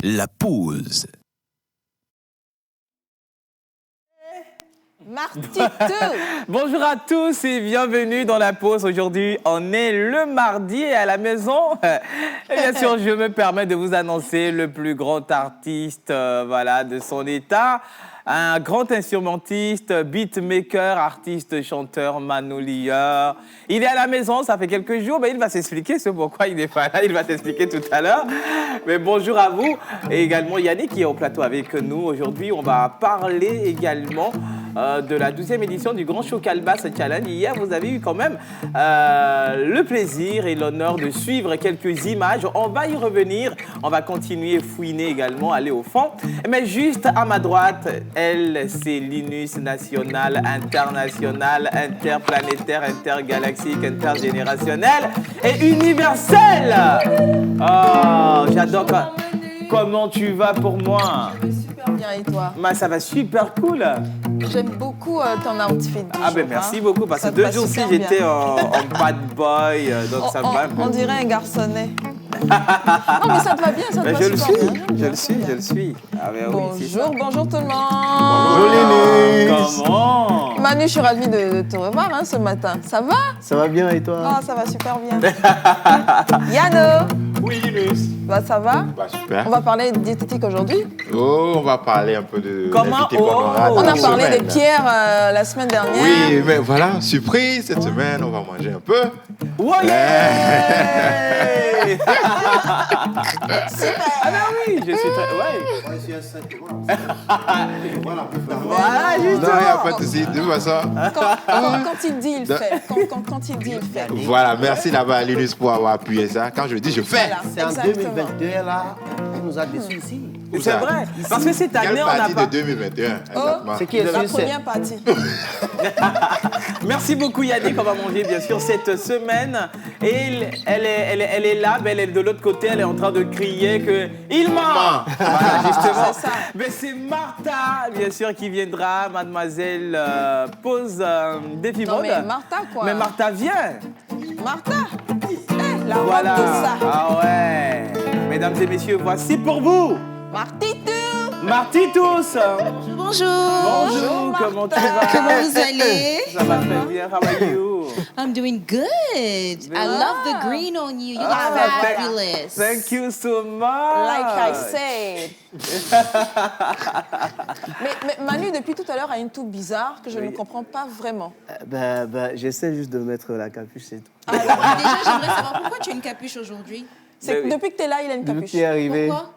La pause. Martitou. Bonjour à tous et bienvenue dans la pause. Aujourd'hui, on est le mardi et à la maison. Et bien sûr, je me permets de vous annoncer le plus grand artiste de son état. Un grand instrumentiste, beatmaker, artiste, chanteur, manoulieur. Il est à la maison, ça fait quelques jours, mais il va s'expliquer ce pourquoi il n'est pas là. Il va s'expliquer tout à l'heure. Mais bonjour à vous. Et également Yannick qui est au plateau avec nous. Aujourd'hui, on va parler également de la 12e édition du Grand Show Calebasse Challenge. Hier, vous avez eu quand même le plaisir et l'honneur de suivre quelques images. On va y revenir. On va continuer, fouiner également, aller au fond. Mais juste à ma droite, elle, c'est Linus national, international, interplanétaire, intergalactique, intergénérationnel et universel. Oh, j'adore. Comment tu vas pour moi? Super bien, et toi? Ça va super cool. J'aime beaucoup ton outfit. Merci beaucoup, parce que 2 jours-ci, j'étais en bad boy, donc ça va. On dirait un garçonnet. Non, mais ça te va bien, ça te va super bien. Je le suis. Bonjour tout le monde. Bonjour Linus. Comment? Manu, je suis ravie de te revoir ce matin. Ça va? Ça va bien et toi? Oh, ça va super bien. Yano. Oui Linus. Ça va? Super. On va parler de diététique aujourd'hui. Oh, on va parler un peu de Comment? l'invité qu'on aura On a cette parlé semaine. des pierres la semaine dernière. Oui, mais voilà, surprise, cette semaine, on va manger un peu. Ouais. Super. Ah ben oui, je suis très... Ouais. Moi, je suis un 5 Voilà, Voilà, Non, il n'y a justement. pas de souci, de toute façon. Quand il dit, il fait. Quand il dit, il fait. Voilà, merci là-bas à Linus pour avoir appuyé ça. Quand je dis, je fais. Voilà, c'est en exactement. 2021, là, on nous a déçus ici. C'est vrai. Parce que cette année, Quelle on n'a partie pas... de 2021 exactement. Ce qui est La sûr, c'est... première partie. Merci beaucoup Yannick, on va manger bien sûr cette semaine. Et elle est là, mais elle est de l'autre côté, elle est en train de crier que il ment. Voilà, justement. C'est ça. Mais c'est Martha, bien sûr, qui viendra, mademoiselle pose défi Non, mode. mais Martha, quoi. Mais Martha vient. Martha. La Voilà. robe de ça. Ah ouais. Mesdames et messieurs, voici pour vous Martitou. Martitus. Bonjour. Bonjour, comment tu vas? Comment vous allez? Ça va très bien, how are you? I'm doing good. I love the green on you. You look fabulous. Thank you so much. Like I said. mais Manu, depuis tout à l'heure, a une toux bizarre que je ne comprends pas vraiment. J'essaie juste de mettre la capuche, c'est tout. Alors, déjà, j'aimerais savoir pourquoi tu as une capuche aujourd'hui. C'est que depuis que tu es là, il a une Depuis capuche. qu'il est arrivé, Pourquoi?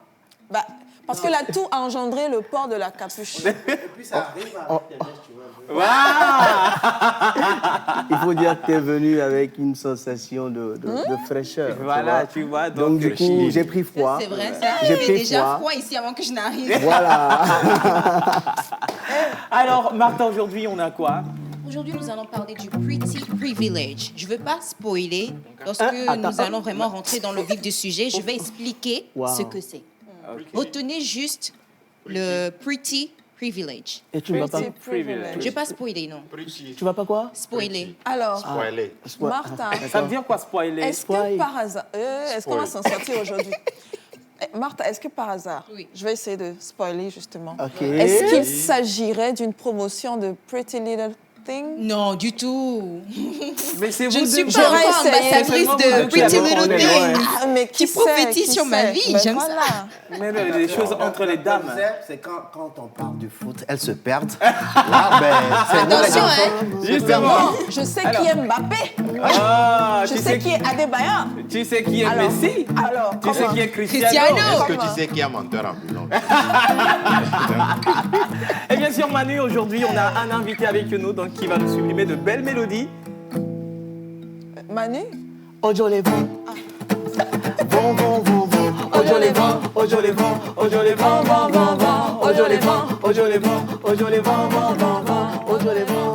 Parce que la toux a engendré le port de la capuche. il faut dire que tu es venu avec une sensation de fraîcheur. Voilà, tu vois. Donc du coup, j'ai pris froid. C'est vrai, ça. J'ai Il fait pris déjà froid ici avant que je n'arrive. Voilà. Alors, Martha, aujourd'hui, on a quoi? Aujourd'hui, nous allons parler du Pretty Privilege. Je ne veux pas spoiler. Lorsque nous allons vraiment rentrer dans le vif du sujet, je vais expliquer ce que c'est. Retenez juste le Pretty Privilege. Et tu ne vas pas... Pretty privilege. Je ne vais pas spoiler, non. Tu vas pas quoi? Spoiler. Alors, Spoilé. Martha, Ça veut dire quoi, spoiler? est-ce que par hasard... est-ce qu'on va s'en sortir aujourd'hui? Martha, est-ce que par hasard, Oui. je vais essayer de spoiler justement, Ok. est-ce qu'il s'agirait d'une promotion de Pretty Little Thing? Non, du tout. Mais c'est Je vous ne suis deux. pas J'aurais encore essayé. ambassadrice C'est de seulement Pretty vous deux Little qui avez- Thing. Ah, mais Qui sait, prophétise sur ma sait? vie, Ben j'aime voilà. Mais les choses entre les dames. C'est quand on parle du foot, elles se perdent. Là, c'est Attention, hein. Justement. Bon, je sais qui est Mbappé, Ah, je tu sais qui est Adebayor. Tu sais qui est Alors, Messi? Alors, Tu sais comment? qui est Cristiano? Cristiano. Est-ce que tu sais qui est menteur ambulant? Et bien sûr, Manu, aujourd'hui, on a un invité avec nous donc, qui va nous sublimer de belles mélodies. Manu? Ojo les vents. Vent, vent, vent, vent. Ojo les vents. Ojo les vents, ojo les vents, vent, vent, vent. Ojo les vents, ojo les vents, ojo les vents, vent, vent, vent. Ojo les vents.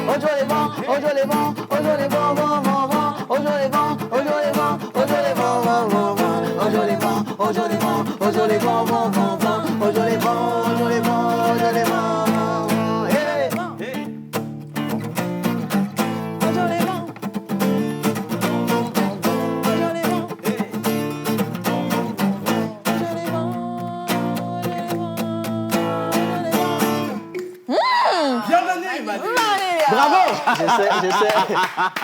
Ojo les vents. Ojo les vents. Ojo les vents, vent, vent, vent. Ojo les vents. Ojo les vents. Ojo les vents, vent, vent, vent. Ojo les vents. Ojo les vents. Ojo les vents, vent, vent, vent. Ojo les vents. Ojo les vents. Ojo les vents. Hey. Ojo les vents. Ojo les vents.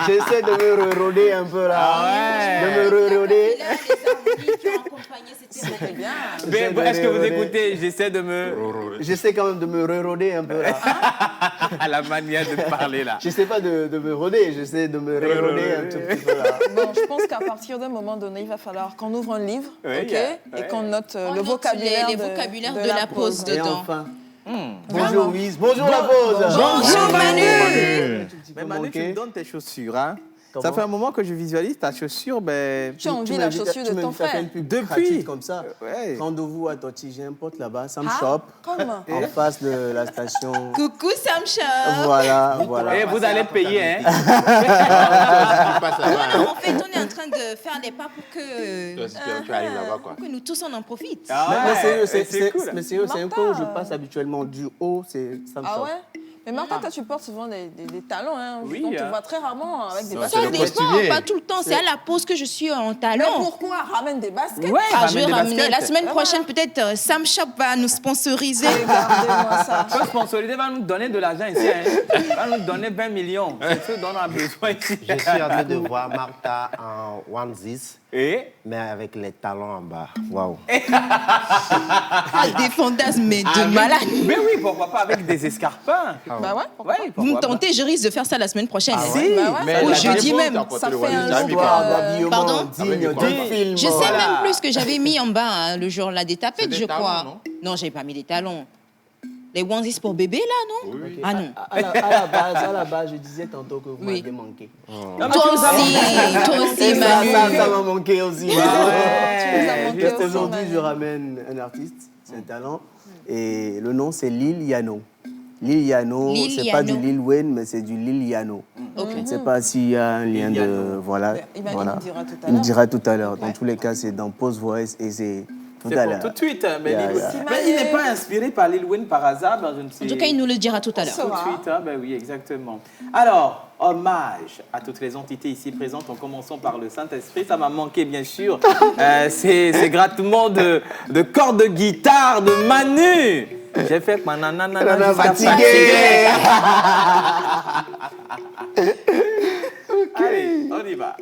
J'essaie de me reroder un peu là. Ah ouais. De me reroder. Là, les harmonies qui ont accompagné cette cérémonie. C'est bien. Mais est-ce que vous écoutez? J'essaie de me... J'essaie quand même de me reroder un peu là. à la manière de parler là. J'essaie pas de me roder, j'essaie de me reroder un tout petit peu là. Bon, je pense qu'à partir d'un moment donné, il va falloir qu'on ouvre un livre, Oui, ok, ouais. et qu'on note On le note vocabulaire, les vocabulaires de la pause Et dedans. enfin, Vraiment. bonjour Wiz, bonjour la pause. Bonjour Manu. Mais Manu, tu me donnes tes chaussures, hein? Ça Comment? fait un moment que je visualise ta chaussure, ben... Tu as envie la chaussure de ton frère. Depuis. Comme ça. Ouais. Rendez-vous à Toti, j'ai un pote là-bas, Sam Ah, Shop, comment? en face de la station. Coucou Sam Shop. Voilà. Et vous allez payer, hein? Tu passes là-bas. hein. En fait, on est en train de faire des pas pour que, Toi aussi, tu arrives là-bas, quoi. pour que nous tous on en profite. Ah Mais sérieux, c'est cool. mais sérieux, c'est un Martha. peu où je passe habituellement du haut, c'est Sam Ah Shop. ouais? Mais Martha, toi, tu portes souvent des talons, hein? Oui, On te hein. voit très rarement avec des Ça, baskets. Ça c'est le dépend, costumier. pas tout le temps. C'est à la pause que je suis en Mais talon. pourquoi? Ramène des baskets. Ouais, Ah, je vais ramène des ramener. baskets. La semaine prochaine, peut-être Sam Shop va nous sponsoriser. Regardez-moi ça. Le sponsoriser va nous donner de l'argent ici, hein? Va nous donner 20 millions. C'est ce dont on a besoin ici. Je suis en train de voir Martha en onesie, Et mais avec les talons en bas. Waouh. Ah, des fantasmes, mais de malade. Mais oui, pourquoi pas avec des escarpins? Bah ouais, pourquoi Oui, Vous me pourquoi pas. tentez, je risque de faire ça la semaine prochaine. Si, Bah ouais. Mais Ou la jeudi dernière fois, même. t'as porté Ça le fait voile, un j'ai jour mis que- quoi D'habillement Pardon digne Avec du des film. Je sais Voilà. même plus ce que j'avais mis en bas hein, le jour là des tapettes, C'est des je talons, crois. non Non, j'avais pas mis des talons. Les onesies pour bébé là, non? Oui. Ah non. À la base, je disais tantôt que vous Oui. m'avez manqué. Toi aussi, Et Manu. ça m'a manqué aussi. Tu nous as manqué Juste aussi, aujourd'hui, Manu. je ramène un artiste, c'est un talent, et le nom c'est Lil Yano. Lil Yano, Lil c'est pas du Yano. Lil Wayne, mais c'est du Lil Yano. Ok. Je ne sais pas s'il y a un lien Lil de... Yano. Voilà. Il nous voilà. dira tout à Il nous l'heure. dira tout à l'heure. Dans Ouais. tous les cas, c'est dans Pause Voice et c'est tout C'est à pour l'heure. tout de suite. Mais, Yeah, Lil- yeah. mais il n'est pas inspiré par Lil Wayne par hasard. Ben, je ne sais. En tout cas, il nous le dira tout à l'heure. Ça Tout de va. suite, hein, ben oui, exactement. Alors, hommage à toutes les entités ici présentes, en commençant par le Saint-Esprit. Ça m'a manqué, bien sûr. C'est grattement de cordes de guitare de Manu. J'ai fait ma nanana Nana jusqu'à fatigué. Allez, on y va.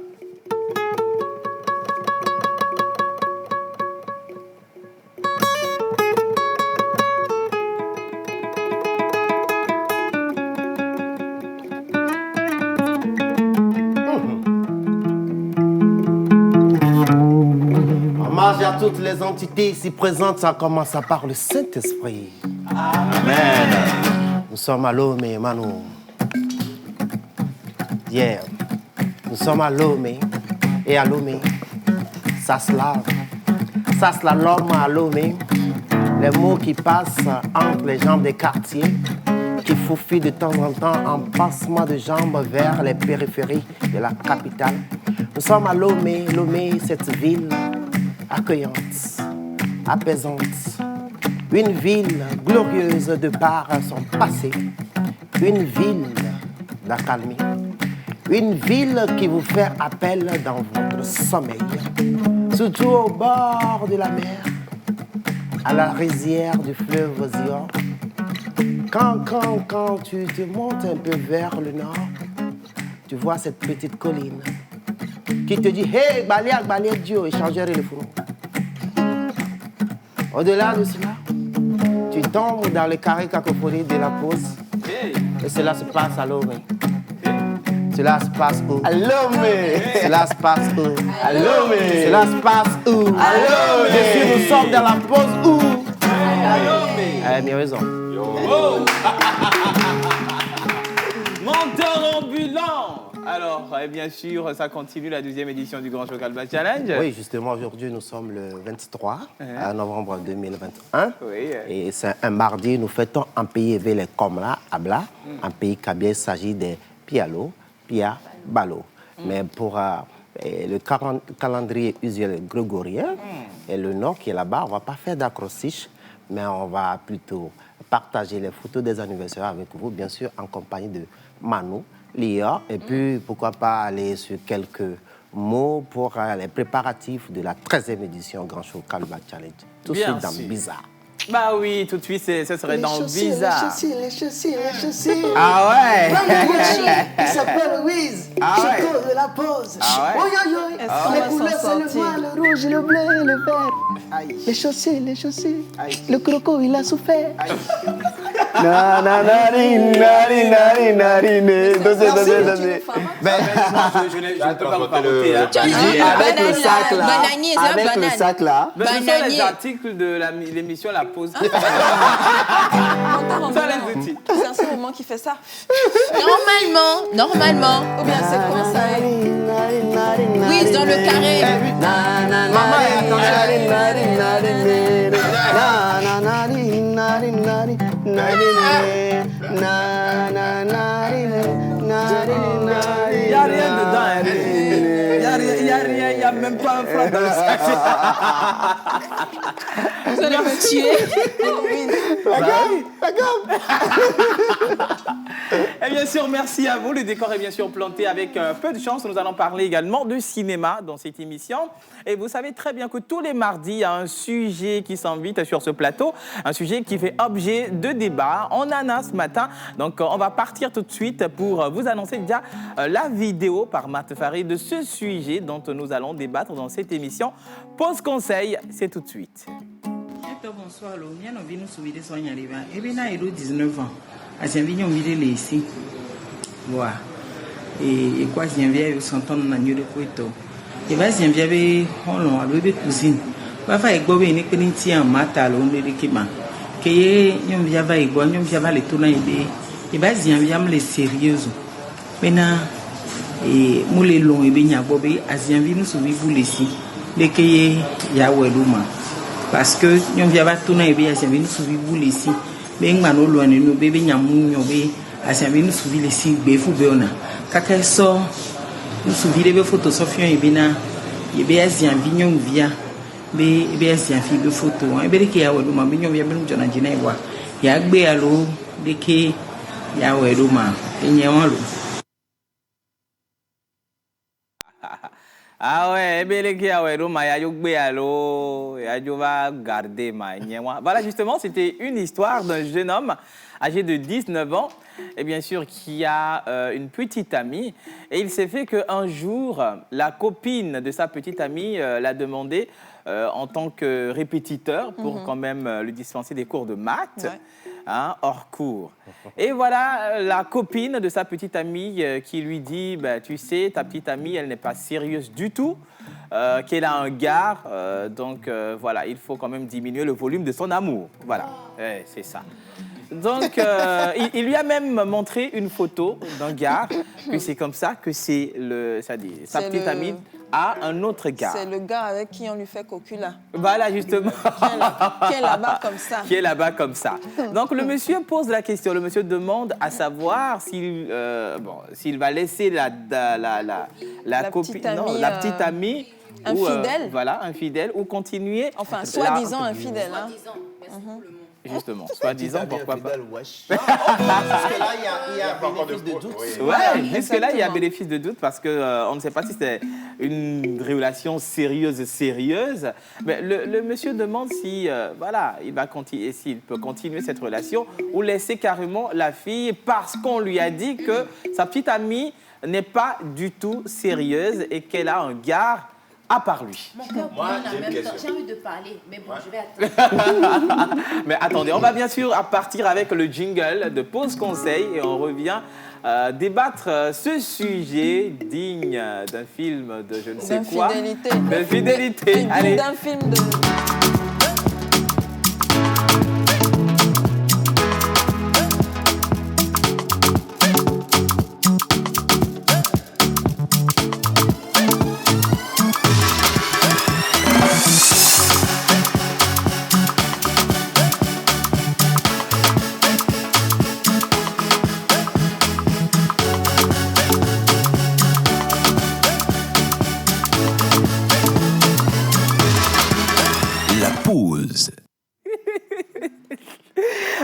Hommage à toutes les entités ici présentes, ça commence par le Saint-Esprit. Amen. Nous sommes à Lomé, Manu. Yeah. Nous sommes à Lomé. Et à Lomé, ça se lave. Ça se l'homme à Lomé. Les mots qui passent entre les jambes des quartiers, qui faufilent de temps en temps en passement de jambes vers les périphéries de la capitale. Nous sommes à Lomé, Lomé, cette ville accueillante, apaisante, une ville glorieuse de par son passé, une ville d'accalmie, une ville qui vous fait appel dans votre sommeil, surtout au bord de la mer, à la rizière du fleuve Zion. Quand tu te montes un peu vers le nord, tu vois cette petite colline qui te dit « Hey, balé Dieu, échangerai le fourreau ». Au-delà de cela, tu tombes dans le carré cacophonie de la pause et cela se passe à Lomé. Cela se passe où? À Lomé. Cela se passe où? À Lomé. Cela se passe où? Lomé. Je suis, nous sommes dans la pause où? Mais raison. Menteur ambulant. Alors, bien sûr, ça continue la 12e édition du Grand Chocal Bass Challenge. Oui, justement, aujourd'hui, nous sommes le 23 novembre 2021. Oui. Et c'est un mardi, nous fêtons un pays les Komla, Abla, un pays kabyle, il s'agit des Pialo, Pia, Balo. Mais pour le calendrier usuel grégorien, et le nord qui est là-bas, on ne va pas faire d'acrostiche, mais on va plutôt partager les photos des anniversaires avec vous, bien sûr, en compagnie de Manu, Lia, et puis pourquoi pas aller sur quelques mots pour les préparatifs de la 13e édition Grand Chocal Bass Challenge. Tout de Bien suite dans sûr. Bizarre. Bah oui, tout de suite, ce serait dans Visa. Les chaussures. Ah ouais. Il s'appelle Wiz. Ah ouais. Choco de la pause. Ah ouais. Est-ce qu'on Les va couleurs, s'en c'est le sortir? noir, le rouge, le bleu et le vert. Les chaussures. Le croco, il a souffert. Na na na ri, nari nari nari ne. Tu nous feras pas. Je ne peux pas vous parler. Hein. Avec le sac là. Bananier, ça, Avec le banane. sac là. Mais ce sont les Bananier. articles de l'émission La Pause. Quentin Ça, Rambert, les outils. c'est un seul moment qui fait ça. Normalement. Ou bien c'est quoi ça? Oui, dans le carré. Maman, Il n'y a rien dedans. Il n'y a rien, il n'y a même pas un franc dans le sac. Vous allez me tuer. Et bien sûr, merci à vous. Le décor est bien sûr planté avec peu de chance. Nous allons parler également de cinéma dans cette émission. Et vous savez très bien que tous les mardis, il y a un sujet qui s'invite sur ce plateau, un sujet qui fait objet de débat. On en a ce matin. Donc, on va partir tout de suite pour vous annoncer déjà la vidéo par Marthe Farid de ce sujet dont nous allons débattre dans cette émission. Pause conseil, c'est tout de suite. Bonsoir, le mien a venu soumis de soins arrivant. Et bien, il a 19 ans. À Saint-Vignon, il est ici. Voilà. Et quoi, il vient au Santon Nagno de Poito. Et bien, il vient on a bébé cousine. Va faire avec Bobby, il n'est pas un matal, on est l'équipement. Que nous vient avec Bois, nous vient les tourner. Et bien, il vient les sérieux. Maintenant, et moulé long et bien, Bobby, à Saint-Vignon, nous soumis vous ici. Les qu'il y a Ouelouma. Parce que nous avons tourné et bien, nous soumis vous ici. Mais nous avons loin de nous, bébé, nous avons suivi les signes, béfou, béona. Quand sort, nous suivi les photos, Sophie et Bina, et bien, si un vignon vient, mais bien, si un fille de photo, et bien, qu'il y a un homme, vignon vient, nous avons dit, il y a un béalo, dès qu'il y a un homme, et il y a un homme. Ah ouais, voilà, justement, c'était une histoire d'un jeune homme âgé de 19 ans, et bien sûr qui a une petite amie. Et il s'est fait qu'un jour, la copine de sa petite amie l'a demandé en tant que répétiteur pour quand même lui dispenser des cours de maths. Ouais. Hein, hors cours. Et voilà la copine de sa petite amie qui lui dit bah, tu sais, ta petite amie, elle n'est pas sérieuse du tout, qu'elle a un gars, donc voilà, il faut quand même diminuer le volume de son amour. Voilà, c'est ça. Donc, il lui a même montré une photo d'un gars, puis c'est comme ça que c'est sa petite amie a un autre gars. C'est le gars avec qui on lui fait cocula. Voilà, justement. Qui est là-bas comme ça. Qui est là-bas comme ça. Donc, le monsieur pose la question. Le monsieur demande à savoir s'il va laisser la copine, la petite amie infidèle. Voilà, infidèle, ou continuer. Enfin, soi-disant infidèle. Hein. Justement, soi-disant, pourquoi pas. Jusque-là, il y a bénéfice de doute. Ouais, jusque-là, il y a bénéfice de doute parce qu'on ne sait pas si c'est une relation sérieuse. Mais le monsieur demande si, s'il peut continuer cette relation ou laisser carrément la fille parce qu'on lui a dit que sa petite amie n'est pas du tout sérieuse et qu'elle a un gars à part lui. Mon cœur brûle en même temps. J'ai envie de parler, mais bon, je vais attendre. Mais attendez, on va bien sûr partir avec le jingle de Pause Conseil et on revient débattre ce sujet digne d'un film de je ne sais quoi. D'infidélité. Allez. D'un film de...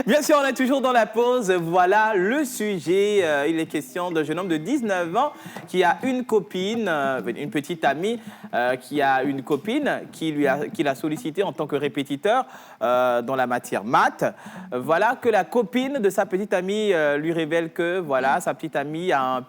Bien sûr, on est toujours dans la pause. Voilà le sujet. Il est question d'un jeune homme de 19 ans qui a une copine, une petite amie, qui a une copine qui l'a sollicité en tant que répétiteur dans la matière maths. Voilà que la copine de sa petite amie lui révèle que voilà, sa petite amie a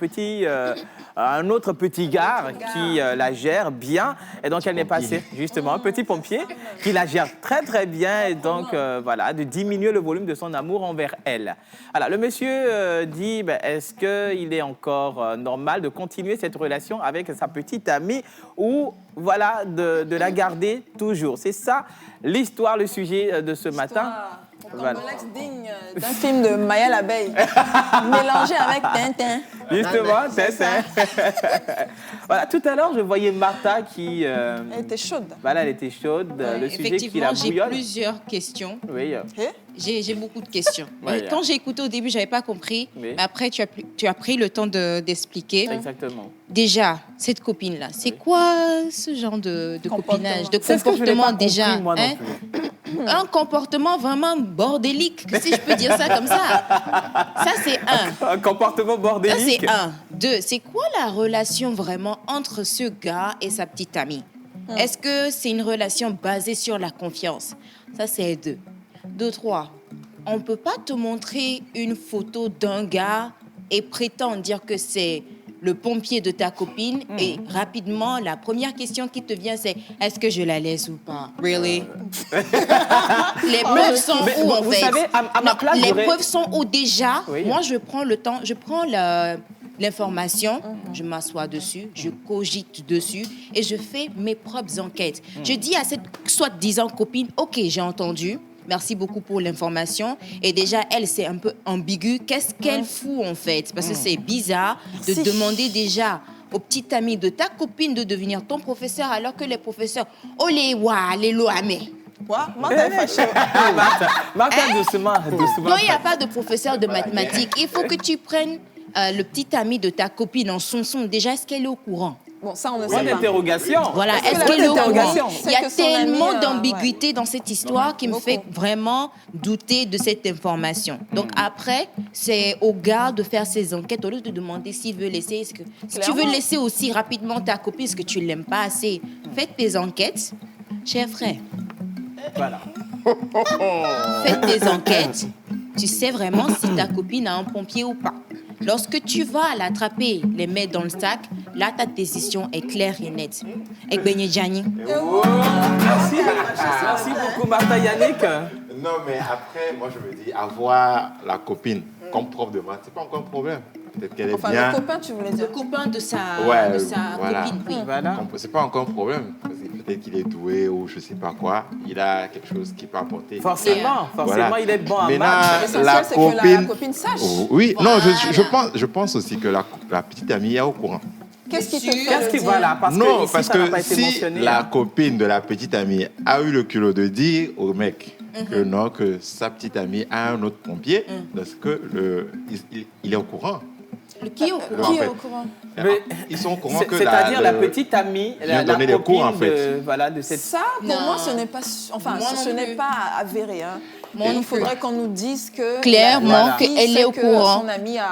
un autre petit gars qui la gère bien. Et donc, elle n'est passée, justement, un petit pompier qui la gère très, très bien. Et donc, voilà, de diminuer le volume de son amour envers elle. Alors, le monsieur dit, est-ce qu'il est encore normal de continuer cette relation avec sa petite amie ou, voilà, de la garder toujours? C'est ça l'histoire, le sujet de ce matin. Voilà. Complexe digne d'un film de Maya l'abeille, mélangé avec Tintin. Justement, Tintin. Voilà, tout à l'heure, je voyais Martha qui... Elle était chaude. Voilà, elle était chaude. Ouais, le sujet qui la effectivement, j'ai bouillonne. plusieurs questions. Oui. J'ai beaucoup de questions. Ouais, Quand j'ai écouté au début, je n'avais pas compris. Oui. Mais après, tu as pris le temps d'expliquer. Exactement. Déjà, cette copine-là, c'est quoi ce genre de copinage, de C'est ce que je n'ai comportement pas déjà compris, moi non hein? plus. Un comportement vraiment bordélique, si je peux dire ça comme ça. Ça, c'est un. Un comportement Ça, bordélique. c'est un. Deux, c'est quoi la relation vraiment entre ce gars et sa petite amie? Est-ce que c'est une relation basée sur la confiance? Ça, c'est deux. Deux, trois. On ne peut pas te montrer une photo d'un gars et prétendre dire que c'est le pompier de ta copine et rapidement, la première question qui te vient, c'est est-ce que je la laisse ou pas? Really? Les preuves sont Mais où, en vous fait? savez, à ma place, les j'aurais- preuves sont où déjà? Oui. Moi, je prends le temps, je prends l'information, je m'assois dessus, je cogite dessus et je fais mes propres enquêtes. Je dis à cette soi-disant copine, OK, j'ai entendu. Merci beaucoup pour l'information. Et déjà, elle, c'est un peu ambigu. Qu'est-ce qu'elle fout, en fait? Parce que c'est bizarre de demander déjà au petit ami de ta copine de devenir ton professeur alors que les professeurs, oh les wa, les loamé. Quoi? Martha est fâchée. Martha, doucement. Non, il n'y a pas de professeur de mathématiques. Il faut que tu prennes le petit ami de ta copine en son. Déjà, est-ce qu'elle est au courant? Bon, ça, on ne Point sait pas. d'interrogation. Voilà, Est-ce est-ce que qu'elle est au courant? l'interrogation, Il y a c'est que son ami, tellement d'ambiguïté dans cette histoire qui me Beaucoup. fait vraiment douter de cette information. Donc après, c'est au gars de faire ses enquêtes au lieu de demander s'il veut laisser. Si tu veux Clairement. laisser aussi rapidement ta copine, est-ce que tu ne l'aimes pas assez? Faites tes enquêtes, cher frère. Voilà. Faites tes enquêtes. Tu sais vraiment si ta copine a un pompier ou pas. Lorsque tu vas l'attraper, les mettre dans le sac, là, ta décision est claire et nette. Et Benye Djani. Merci. Merci beaucoup, Martha Yannick. Non, mais après, moi, je me dis, avoir la copine comme prof de maths, c'est pas encore un problème. Peut-être qu'elle est Enfin, bien. le copain, tu voulais Le dire. copain de sa Ouais, voilà. copine, oui. Voilà. C'est pas encore un problème. Parce que peut-être qu'il est doué ou je sais pas quoi. Il a quelque chose qui peut apporter. Forcément, Voilà. il est bon à Maintenant, maths. L'essentiel, c'est que la copine sache. Oh, oui, non, Voilà. je pense aussi que la petite amie est au courant. Qu'est-ce qui te Sûr. fait Qu'est-ce le qui dire? voilà parce Non, que ici, parce ça n'a que pas été si mentionné. la hein. copine de la petite amie a eu le culot de dire au mec que non, que sa petite amie a un autre pompier, parce que il est au courant. Qui est au courant? Qui est au courant? Mais- Ils sont au courant que C'est-à-dire la le- petite amie, vient la donner des copine cours, en fait. de cette... Ça, pour Non. moi, ce n'est pas, enfin, Moi ce non n'est plus. pas avéré. Hein. Moi non Il faudrait qu'on nous dise que Clairement la fille qu'elle sait est au que courant. son ami a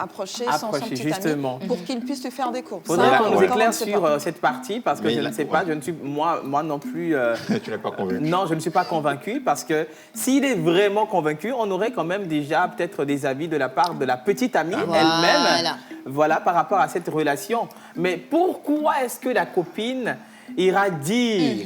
approché son Approché, petit justement. ami pour qu'il puisse lui faire des cours. Faudrait Ça, qu'on nous encore, on éclaire ne sait sur pas. cette partie parce que Mais je il ne a- sais pas, ouais. je ne suis moi non plus. Tu n'es pas convaincu. Non, je ne suis pas convaincu parce que s'il est vraiment convaincu, on aurait quand même déjà peut-être des avis de la part de la petite amie elle-même, voilà, par rapport à cette relation. Mais pourquoi est-ce que la copine ira dire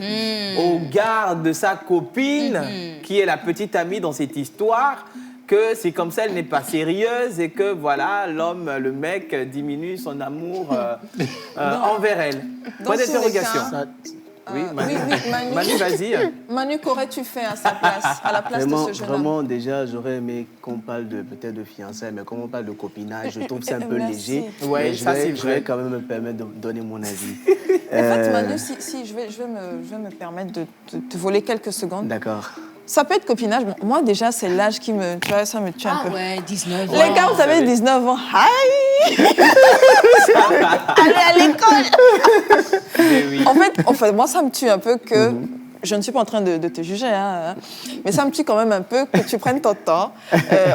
au gars de sa copine, qui est la petite amie dans cette histoire, que c'est comme ça, elle n'est pas sérieuse et que voilà, l'homme, le mec diminue son amour envers elle. dans Point tous les d'interrogation. cas, Oui, Manu, oui, Manu. Manu, vas-y. Manu, qu'aurais-tu fait à sa place, à la place Vraiment, de ce jeune homme? vraiment, déjà, j'aurais aimé qu'on parle peut-être de fiançailles, mais comme on parle de copinage, je trouve ça un peu Merci. léger. Ouais, mais ça, c'est je vrai. vais quand même me permettre de donner mon avis. En fait, Manu, si je vais me permettre de te voler quelques secondes. D'accord. Ça peut être copinage. Bon, moi, déjà, c'est l'âge qui me... Tu vois, ça me tue un Ah peu. ouais, 19 ans. Les gars, vous avez 19 ans. Aïe. Allez à l'école. Mais oui. En fait, moi, ça me tue un peu que je ne suis pas en train de te juger, hein, mais ça me tue quand même un peu que tu prennes ton temps,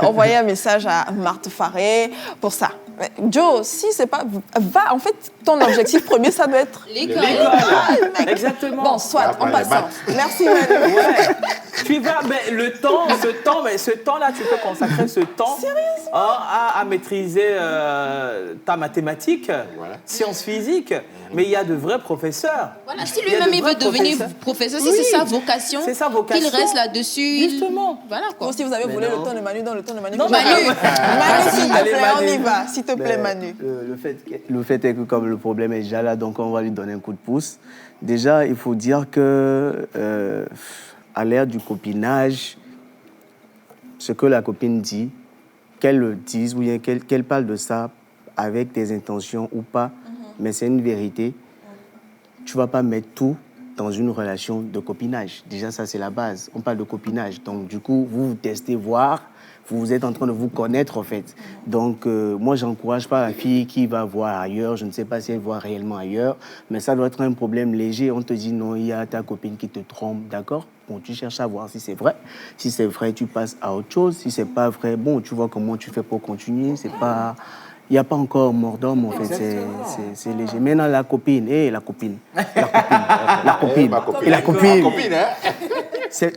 envoyer un message à Marthe Faré pour ça. Mais Joe, si c'est pas... Va, en fait, ton objectif premier, ça doit être... L'école. Exactement. Bon, soit, en les passant. maths. Merci, Manu. Ouais. Tu vas, mais ce temps-là, tu peux consacrer ce temps à maîtriser ta mathématique, sciences physiques. Mais il y a de vrais professeurs. Voilà, si lui-même il veut devenir professeur, si c'est sa vocation, qu'il reste là-dessus. Justement. Voilà quoi. Bon, si vous avez volé le temps de Manu dans le temps de Manu. Non, Manu, s'il te Allez, plaît, on Manu. y va. S'il te plaît, Manu. Le fait est que comme le problème est déjà là, donc on va lui donner un coup de pouce. Déjà, il faut dire que à l'ère du copinage, ce que la copine dit, qu'elle le dise ou bien qu'elle parle de ça avec des intentions ou pas, mais c'est une vérité. Tu ne vas pas mettre tout dans une relation de copinage. Déjà, ça, c'est la base. On parle de copinage. Donc, du coup, vous testez, voir. Vous êtes en train de vous connaître, en fait. Donc, moi, je n'encourage pas la fille qui va voir ailleurs. Je ne sais pas si elle voit réellement ailleurs. Mais ça doit être un problème léger. On te dit, non, il y a ta copine qui te trompe, d'accord? Bon, tu cherches à voir si c'est vrai. Si c'est vrai, tu passes à autre chose. Si c'est pas vrai, bon, tu vois comment tu fais pour continuer. C'est pas... Il n'y a pas encore mort d'homme, en fait, c'est léger. Maintenant, la copine, la copine.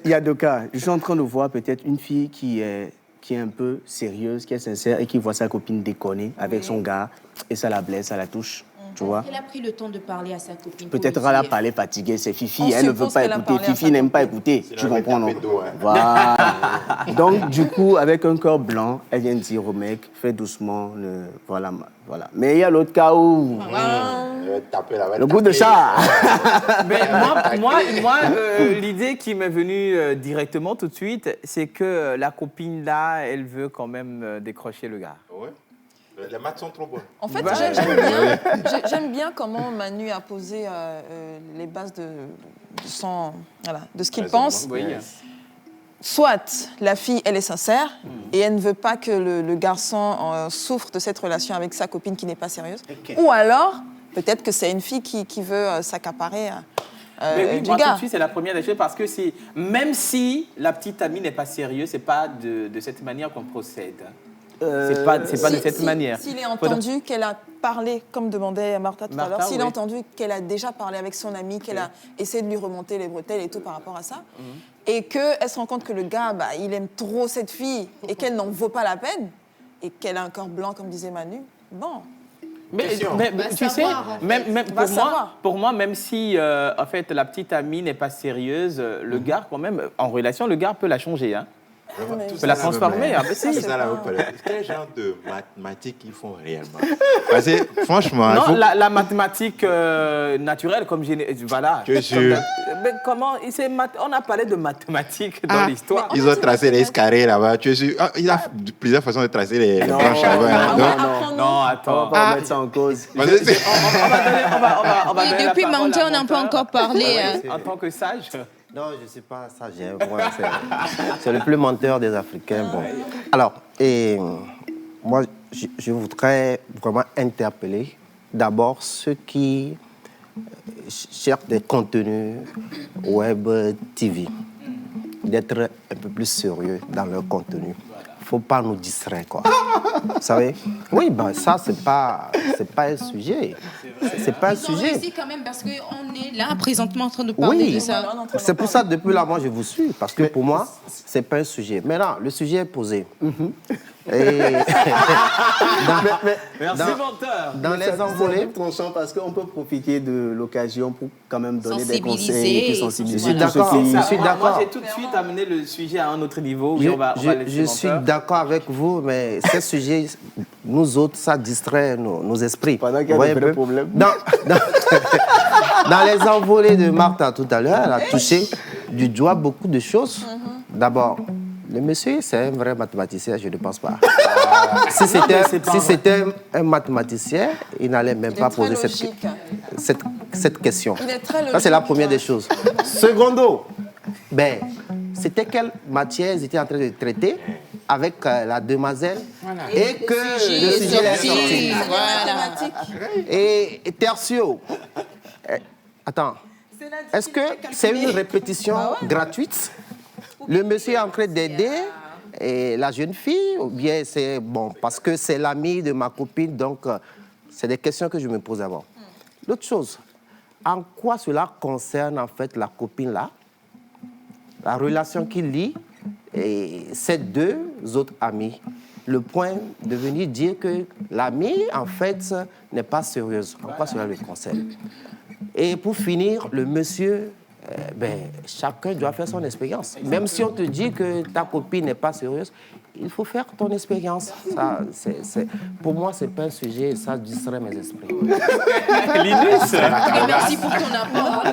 Il y a deux cas. Je suis en train de voir peut-être une fille qui est un peu sérieuse, qui est sincère et qui voit sa copine déconner avec son gars et ça la blesse, ça la touche. Tu vois? Elle a pris le temps de parler à sa copine. Peut-être elle a parlé fatiguée, c'est Fifi, On elle ne veut suppose pas qu'elle a écouter. parlé à Fifi sa n'aime pas copine. écouter, tu comprends, non? hein. Voilà. Donc, du coup, avec un cœur blanc, elle vient dire au mec, fais doucement, voilà. Mais il y a l'autre cas où... Le goût de chat. Mais moi, l'idée qui m'est venue directement tout de suite, c'est que la copine là, elle veut quand même décrocher le gars. Ouais. Les maths sont trop bonnes. En fait, Ouais. j'aime bien comment Manu a posé les bases de ce qu'il pense. Oui. Soit la fille, elle est sincère et elle ne veut pas que le garçon souffre de cette relation avec sa copine qui n'est pas sérieuse. Ou alors, peut-être que c'est une fille qui veut s'accaparer Mais oui, du moi, tout gars. de suite, c'est la première des choses parce que même si la petite amie n'est pas sérieuse, c'est pas de cette manière qu'on procède. C'est pas de cette manière. S'il est entendu qu'elle a parlé, comme demandait Martha tout à l'heure, s'il a entendu qu'elle a déjà parlé avec son ami, qu'elle a essayé de lui remonter les bretelles et tout par rapport à ça, et qu'elle se rend compte que le gars, il aime trop cette fille et qu'elle n'en vaut pas la peine, et qu'elle a un cœur blanc, comme disait Manu, bon... Mais tu sais, même pour moi, même si en fait la petite amie n'est pas sérieuse, le gars quand même, en relation, le gars peut la changer, hein. Peut la transformer. C'est ça la quel genre de mathématiques ils font réellement? Parce que franchement, non, la mathématique naturelle, comme voilà. Mais comment on a parlé de mathématiques dans l'histoire. Ils ont tracé les carrés là-bas. Il y a plusieurs façons de tracer les branches là-bas. Non, attends. On va pas mettre ça en cause. On va donner Depuis la parole Manté, à on n'a pas Menteur. encore parlé. En tant que sage. Non, je ne suis pas sage. Moi, c'est le plus menteur des Africains. Bon. Alors, moi, je voudrais vraiment interpeller d'abord ceux qui cherchent des contenus web TV, d'être un peu plus sérieux dans leur contenu. Il ne faut pas nous distraire, quoi. Vous savez? Oui, ça, c'est pas un sujet. C'est pas un Ils ont sujet. réussi quand même parce qu'on est là présentement en train de parler de ça. C'est pour ça, depuis là, moi, je vous suis. Parce que pour moi, ce n'est pas un sujet. Maintenant, le sujet est posé. Et Merci, Menteur. dans les envolées... tranchant parce qu'on peut profiter de l'occasion pour quand même donner des Sensibiliser. conseils et sensibiliser. Je suis tous ceux d'accord. qui- Je suis Moi, d'accord. j'ai tout de suite amené le sujet à un autre niveau. Oui, on va laisser Je suis Menteur. d'accord avec vous, mais ce sujet, nous autres, ça distrait nos esprits. Pendant qu'il y a Vous voyez des un vrais peu? problèmes. Dans les envolées de Martha tout à l'heure, elle a touché du doigt beaucoup de choses. D'abord, le monsieur, c'est un vrai mathématicien, je ne pense pas. Si c'était un mathématicien, il n'allait même pas poser cette question. Il est très Ça, c'est la logique. première des choses. Secondo, c'était quelle matière ils étaient en train de traiter avec la demoiselle et que le sujet est sorti. Voilà. Et tertio, attends, est-ce que c'est une répétition gratuite? Le monsieur est en train d'aider et la jeune fille, ou bien c'est bon, parce que c'est l'ami de ma copine, donc c'est des questions que je me pose avant. L'autre chose, en quoi cela concerne en fait la copine-là, la relation qui lie et ces deux autres amis? Le point de venir dire que l'ami, en fait, n'est pas sérieuse. En quoi cela le concerne? Et pour finir, le monsieur, chacun doit faire son expérience. Même si on te dit que ta copine n'est pas sérieuse, il faut faire ton expérience. Ça, pour moi, ce n'est pas un sujet et ça distrait mes esprits. Linus, merci pour ton apport.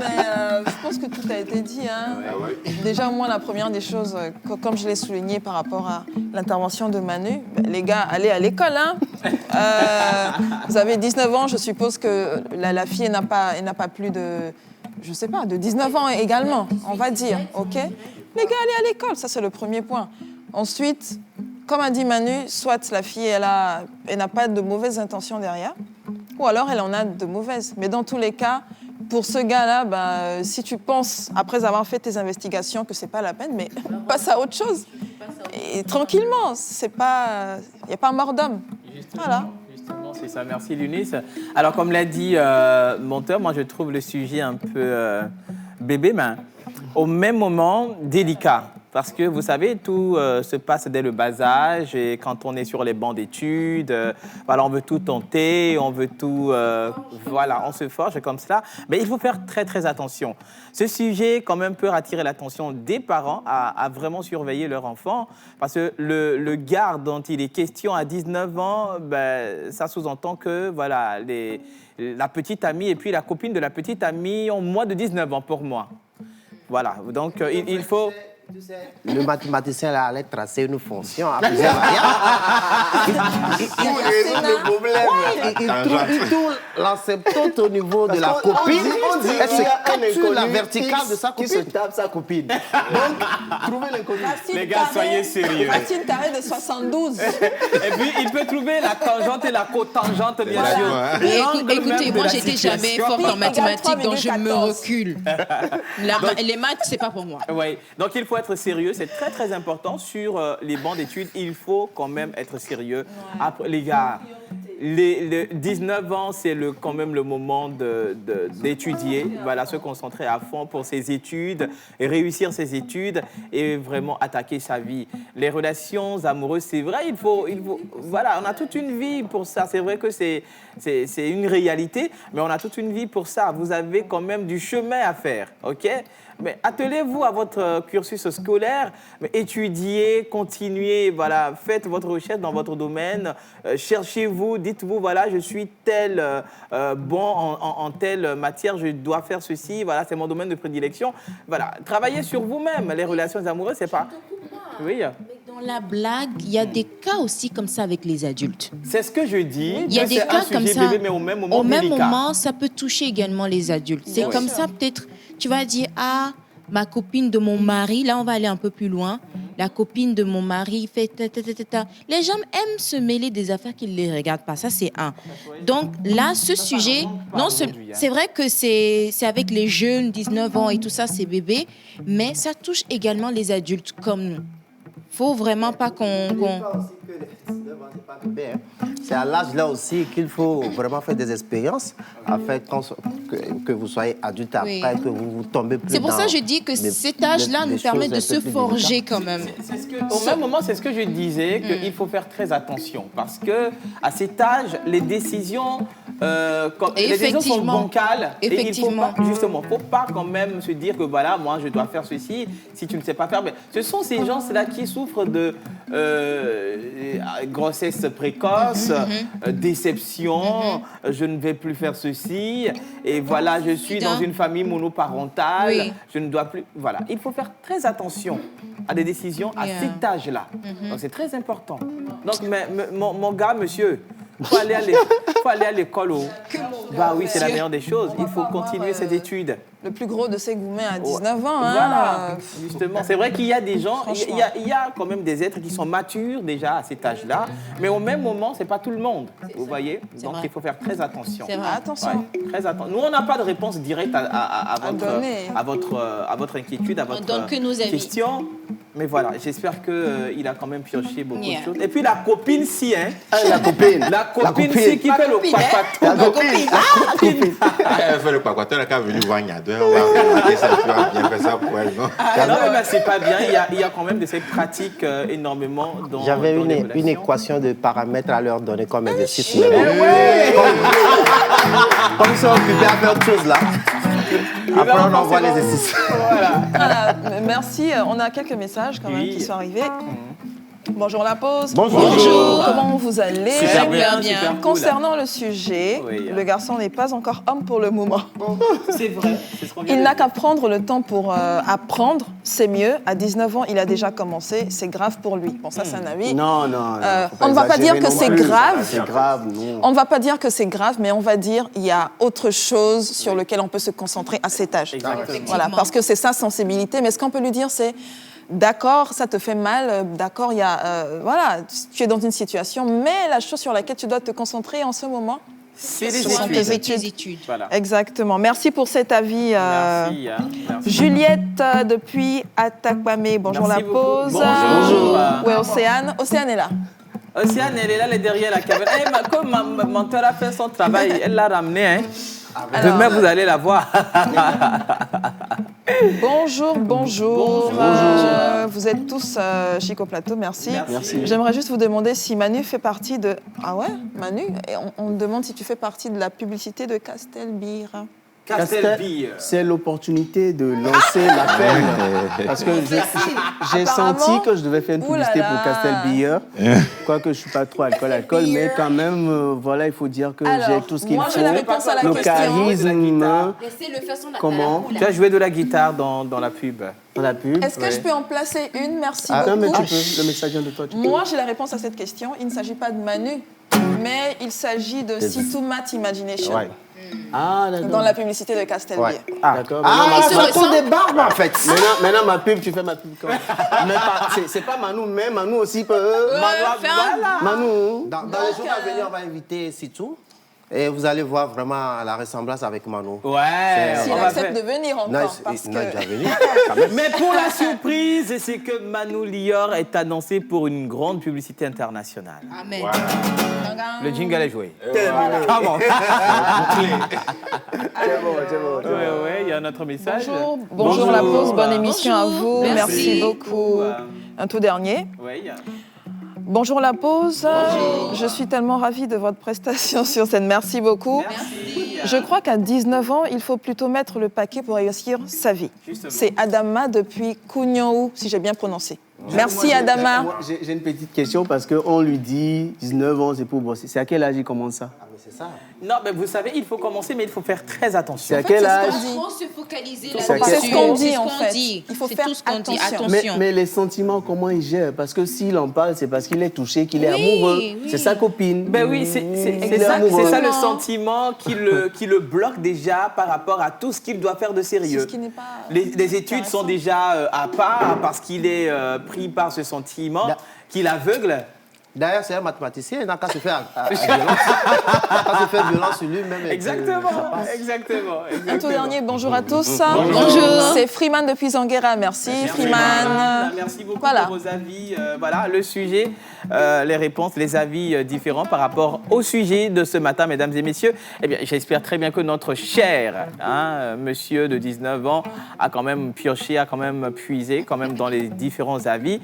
Je pense que tout a été dit. Hein. Déjà, moi, la première des choses, comme je l'ai souligné par rapport à l'intervention de Manu, les gars, allez à l'école. Hein. Vous avez 19 ans, je suppose que la fille n'a pas plus de... Je sais pas, de 19 ans également, on va dire, ok? Les gars, allez à l'école, ça c'est le premier point. Ensuite, comme a dit Manu, soit la fille, elle n'a pas de mauvaises intentions derrière, ou alors elle en a de mauvaises. Mais dans tous les cas, pour ce gars-là, si tu penses, après avoir fait tes investigations, que c'est pas la peine, mais passe à autre chose. Et tranquillement, il n'y a pas mort d'homme. Voilà. C'est ça, merci Lunis. Alors comme l'a dit Monteur, moi je trouve le sujet un peu bébé, mais au même moment délicat. Parce que vous savez, tout se passe dès le bas âge et quand on est sur les bancs d'études, voilà, on veut tout tenter, on veut tout, voilà, on se forge comme cela. Mais il faut faire très très attention. Ce sujet quand même peut attirer l'attention des parents à vraiment surveiller leur enfant parce que le gars dont il est question à 19 ans, ça sous-entend que voilà, la petite amie et puis la copine de la petite amie ont moins de 19 ans pour moi. Voilà, donc il faut... Le mathématicien allait tracer une fonction à plusieurs variables. Il tourne l'asymptote au niveau de la copine. Elle se capture la verticale de sa copine. Qui se tape sa copine. Donc, trouvez l'inconnu. Les gars, soyez sérieux. Racine carrée de 72. Et puis, il peut trouver la tangente et la cotangente, bien sûr. Écoutez, moi, j'étais jamais forte en mathématiques, donc je me recule. Les maths, c'est pas pour moi. Oui, donc il faut être sérieux, c'est très très important sur les bancs d'études, il faut quand même être sérieux. Après, les gars, les 19 ans, c'est quand même le moment d'étudier, voilà, se concentrer à fond pour ses études, et réussir ses études et vraiment attaquer sa vie. Les relations amoureuses, c'est vrai, il faut, voilà, on a toute une vie pour ça. C'est vrai que c'est une réalité, mais on a toute une vie pour ça. Vous avez quand même du chemin à faire, ok? Mais attelez-vous à votre cursus scolaire, mais étudiez, continuez, voilà, faites votre recherche dans votre domaine, cherchez-vous, dites-vous, voilà, je suis tel bon en telle matière, je dois faire ceci, voilà, c'est mon domaine de prédilection. Voilà, travaillez sur vous-même. Les relations amoureuses, c'est pas... Oui. Mais dans la blague, il y a des cas aussi comme ça avec les adultes. C'est ce que je dis. Il y a des cas comme ça. Bébé, mais au même moment, ça peut toucher également les adultes. C'est comme ça, peut-être, tu vas dire, ah, ma copine de mon mari, là, on va aller un peu plus loin. La copine de mon mari fait ta. Les gens aiment se mêler des affaires qui ne les regardent pas. Ça, c'est un. Donc là, ce sujet, non, c'est vrai que c'est avec les jeunes, 19 ans et tout ça, c'est bébé, mais ça touche également les adultes comme nous. Faut vraiment pas qu'on... C'est à l'âge là aussi qu'il faut vraiment faire des expériences afin que vous soyez adulte après, que vous tombez plus. C'est pour ça que je dis que cet âge-là nous permet de se forger quand même. Au même moment, c'est ce que je disais, qu'il faut faire très attention parce que à cet âge, les décisions, sont bancales. Effectivement. Et il faut pas quand même se dire que voilà, moi je dois faire ceci si tu ne sais pas faire. Mais ce sont ces gens-là qui souffrent de grossesse précoce, déception, je ne vais plus faire ceci, et voilà, je suis dans une famille monoparentale, je ne dois plus... Voilà, il faut faire très attention à des décisions à cet âge-là. Donc c'est très important. Donc mon gars, monsieur, faut aller à l'école. Bah oui, c'est la meilleure des choses. Il faut continuer ses études. Le plus gros de ces gourmets à 19 ans. Voilà, justement. C'est vrai qu'il y a des gens, il y a quand même des êtres qui sont matures déjà à cet âge-là, mais au même moment, c'est pas tout le monde. Vous voyez? Donc il faut faire très attention. C'est vrai, attention. Ouais, très attention. Nous, on n'a pas de réponse directe à votre inquiétude, à votre question. Mais voilà, j'espère qu'il a quand même pioché beaucoup de choses. Et puis la copine si, hein. La copine. La copine si qui fait le papato. La copine. Elle fait le papato, elle est venue voir Niadou. On va regarder ça, tu vas bien faire ça pour elle, non? Non, mais c'est pas bien. Il y a quand même de ces pratiques énormément dans J'avais dans les une relations. équation de paramètres à leur donner comme exercice. Eh ouais. Comme ils sont occupés à faire autre chose là. Après, on envoie les exercices. Voilà, merci. On a quelques messages quand même qui sont arrivés. Bonjour la pause. Bonjour. Comment vous allez? Super bien, super cool. Concernant le sujet, Oui. le garçon n'est pas encore homme pour le moment. C'est vrai. C'est ce qu'on vient Il de n'a dire. qu'à prendre le temps pour apprendre, c'est mieux. À 19 ans, il a déjà commencé, c'est grave pour lui. Bon, ça, c'est un avis. Non. On ne va pas dire que c'est grave. C'est grave, non. On ne va pas dire que c'est grave, mais on va dire qu'il y a autre chose sur lequel on peut se concentrer à cet âge. Exactement. Voilà, parce que c'est sa sensibilité. Mais ce qu'on peut lui dire, c'est d'accord, ça te fait mal, d'accord, il y a, voilà, tu es dans une situation, mais la chose sur laquelle tu dois te concentrer en ce moment, C'est les ce sont études. tes études. Tes études. Voilà. Exactement. Merci pour cet avis. Merci, hein. Merci. Juliette depuis Atakwame. Bonjour Merci la beaucoup. pause. Bonjour. Ouais, Océane. Océane est là. Océane, elle est là, elle est derrière la caméra. Comme ma mentor a fait son travail, elle l'a ramenée. Hein. Demain, vous allez la voir. Bonjour. Vous êtes tous chic au plateau, merci. Merci. J'aimerais juste vous demander si Manu fait partie de... Ah ouais, Manu? Et on me demande si tu fais partie de la publicité de Castelbir. Castelbir. C'est l'opportunité de lancer l'appel. Parce que j'ai senti que je devais faire une publicité pour Castelbir. Quoique je ne suis pas trop alcool, mais quand même, voilà, il faut dire que j'ai tout ce qu'il moi, faut. j'ai la réponse à la Le question. charisme. Laissez-le faire son Comment? Tu as joué de la guitare dans la pub. On a pu. Est-ce que je peux en placer une? Merci Non, mais beaucoup. tu peux. Le message vient de toi. Tu peux. Moi, j'ai la réponse à cette question. Il ne s'agit pas de Manu, mais il s'agit de Situ Mat Imagination. Ouais. Ah, d'accord. Dans la publicité de Castelbir. Ouais. D'accord. Ah, se ça ressent. compte des barbes en fait. Maintenant, ma pub, tu fais ma pub quand même. Mais c'est pas Manu, mais Manu aussi peut. Manu. Dans les jours à venir, on va inviter Sitou. Et vous allez voir vraiment la ressemblance avec Manu. Ouais. S'il on va accepte faire- de venir encore. Non, parce il est que... déjà venu. Mais pour la surprise, c'est que Manu Lior est annoncé pour une grande publicité internationale. Amen. Le jingle est joué. C'est bon. Oui, il y a un autre message. Bonjour la pause, bonne émission à vous. Merci. Merci beaucoup. Un tout dernier. Oui. Bonjour la pause. Je suis tellement ravie de votre prestation sur scène. Merci beaucoup. Je crois qu'à 19 ans, il faut plutôt mettre le paquet pour réussir sa vie. Justement. C'est Adama depuis Kouniou, si j'ai bien prononcé. Merci Adama. J'ai une petite question parce qu'on lui dit 19 ans, c'est pour bosser. C'est à quel âge il commence ça? C'est ça. Non, mais vous savez, il faut commencer, mais il faut faire très C'est attention. à quel âge? Il faut se focaliser C'est là-dessus. ce qu'on dit, C'est ce en qu'on fait. dit. Il faut C'est faire tout ce qu'on dit. attention. Attention. Mais les sentiments, comment il gère? Parce que s'il en parle, c'est parce qu'il est touché, qu'il est Oui, amoureux. oui. C'est sa copine. Ben oui, c'est Il ça, est amoureux. c'est ça le sentiment qui le bloque déjà par rapport à tout ce qu'il doit faire de C'est sérieux. ce qui n'est pas Les études sont déjà à part parce qu'il est pris par ce sentiment qui l'aveugle. D'ailleurs, c'est un mathématicien, il n'a qu'à se faire violence. Qu'à se faire violence sur lui-même. et que Exactement, ça passe. exactement. Un tout dernier, bonjour à tous. Bonjour. C'est Freeman depuis Zanguera, merci Freeman. Merci beaucoup Voilà. pour vos avis. Voilà, le sujet, les réponses, les avis différents par rapport au sujet de ce matin, mesdames et messieurs. Eh bien, j'espère très bien que notre cher monsieur de 19 ans a quand même pioché, a quand même puisé quand même dans les différents avis.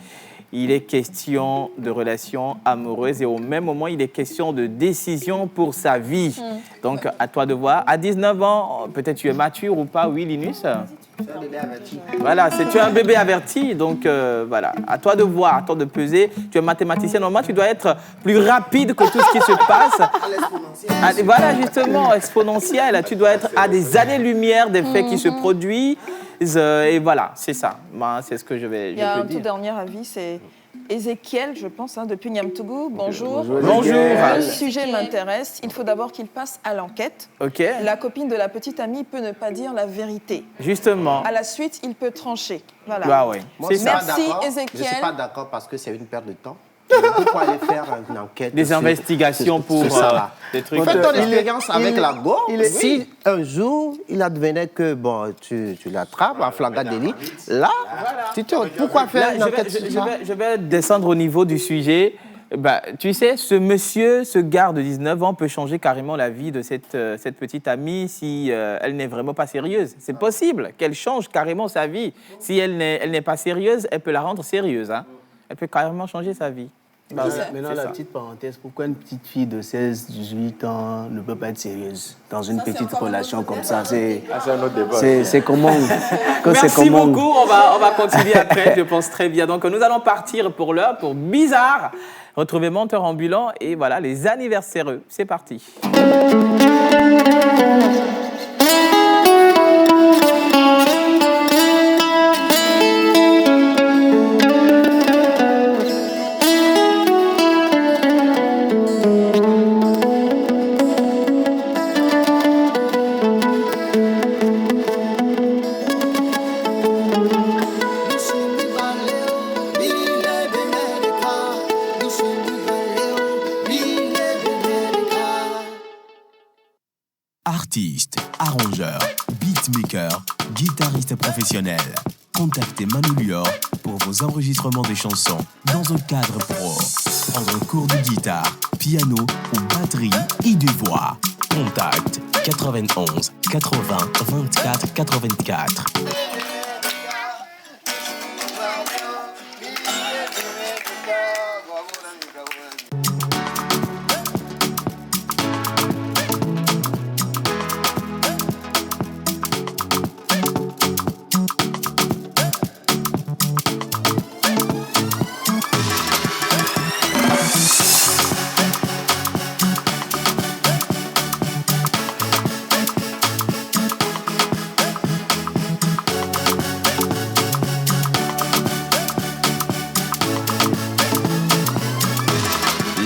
Il est question de relations amoureuses et au même moment, il est question de décision pour sa vie. Donc, à toi de voir. À 19 ans, peut-être tu es mature ou pas, oui, Linus? Voilà, tu es un bébé averti, donc voilà, à toi de voir, à toi de peser. Tu es mathématicien, normalement, tu dois être plus rapide que tout ce qui se passe. Voilà, justement, exponentiel. Tu dois être à des années-lumière des faits qui se produisent. Et voilà, c'est ça. Moi, c'est ce que je Il y a peux un tout dire. dernier avis, c'est Ézéchiel, je pense, depuis Niamtougou. Bonjour. Bonjour. Le sujet m'intéresse. Il faut d'abord qu'il passe à l'enquête. Ok. La copine de la petite amie peut ne pas dire la vérité. Justement. À la suite, il peut trancher. Voilà. Bah ouais. Moi, C'est je suis ça. pas Merci, d'accord. Ézéchiel. Je ne suis pas d'accord parce que c'est une perte de temps. Pourquoi aller faire une enquête Des sur- investigations pour sur ça, là. des trucs. Fais ton expérience avec la go. il est- Si un jour, il advenait que bon, tu l'attrapes en flagrant délit, là, pourquoi faire Là, une enquête sur ça? je vais descendre au niveau du sujet. Bah, tu sais, ce monsieur, ce gars de 19 ans peut changer carrément la vie de cette petite amie si elle n'est vraiment pas sérieuse. C'est possible qu'elle change carrément sa vie. Si elle n'est pas sérieuse, elle peut la rendre sérieuse. Hein. Elle peut carrément changer sa vie. Bah, ouais, Maintenant, c'est la ça. petite parenthèse, pourquoi une petite fille de 16, 18 ans ne peut pas être sérieuse dans une petite encore un relation autre comme débat. ça? C'est un autre débat. c'est comment Merci beaucoup, on va continuer après, je pense très bien. Donc nous allons partir pour l'heure, pour Bizarre, retrouver Menteur Ambulant et voilà, les anniversaireux. C'est parti. Artiste, arrangeur, beatmaker, guitariste professionnel. Contactez Manu Lior pour vos enregistrements de chansons dans un cadre pro. Prendre un cours de guitare, piano ou batterie et de voix. Contact 91 80 24 84.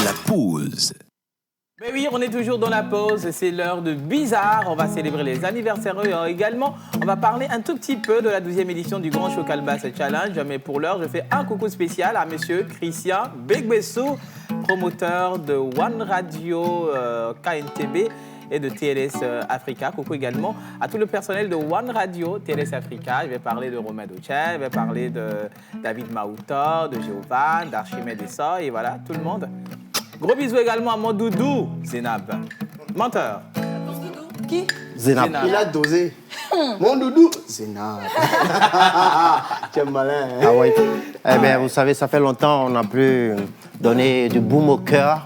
La pause. Mais oui, on est toujours dans la pause, c'est l'heure de Bizarre. On va célébrer les anniversaires également. On va parler un tout petit peu de la 12e édition du Grand Chokalbass Challenge. Mais pour l'heure, je fais un coucou spécial à monsieur Christian Begbessou, promoteur de One Radio KNTB et de TLS Africa. Coucou également à tout le personnel de One Radio TLS Africa. Je vais parler de Romain Doutchel, je vais parler de David Maouta, de Géovan, d'Archimède Essa et voilà, tout le monde. Gros bisous également à mon doudou, Zénab. Menteur. Qui? Zénab. Il a dosé. Mon doudou. Zénab. Tu es malin. Hein? Ah oui. Eh bien, vous savez, ça fait longtemps qu'on a pu donner du boum au cœur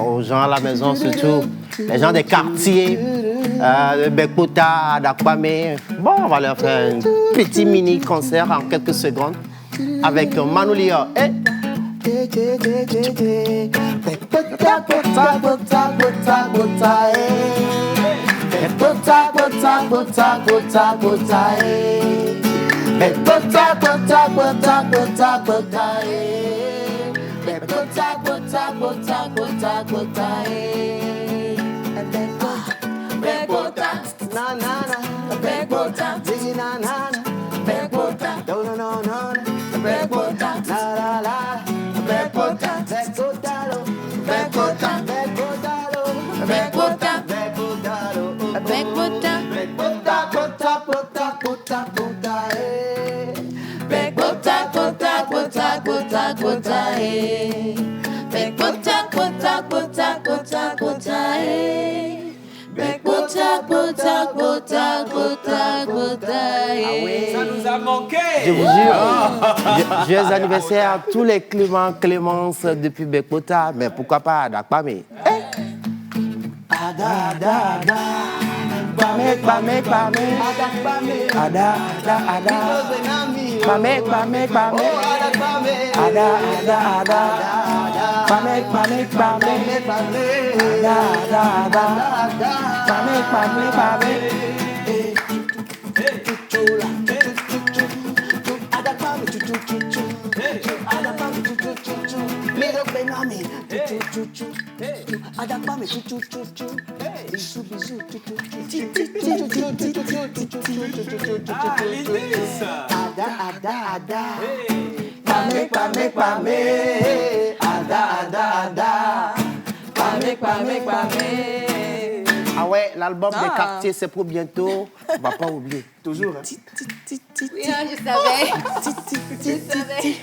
aux gens à la maison, surtout les gens des quartiers, de Bekpota, d'Akwame. Bon, on va leur faire un petit mini-concert en quelques secondes avec Manu Lior. Ça nous a manqué. Je vous jure, joyeux anniversaire à tous les Clémence depuis Bekpota, mais pourquoi pas d'Akwame. Adakba me chou chou chou. Bisou bisou chou chou. Ada ada ada. Pame pame pame. Ada ada ada. Pame pame pame. Ah ouais, l'album des quartiers, c'est pour bientôt. On va pas oublier. Toujours. Oui, je savais. Je savais.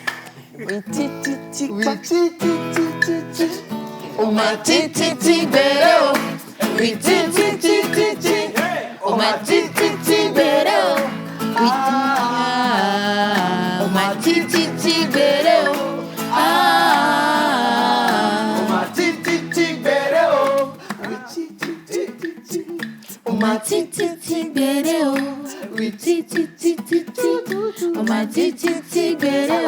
Oh ma titi bero. Oui titi titi. Oh ma titi bero. Oui, oh ma titi bero. Oh ma titi bero. Oh ma titi bero. Oui, titi titi. Oh ma titi bero.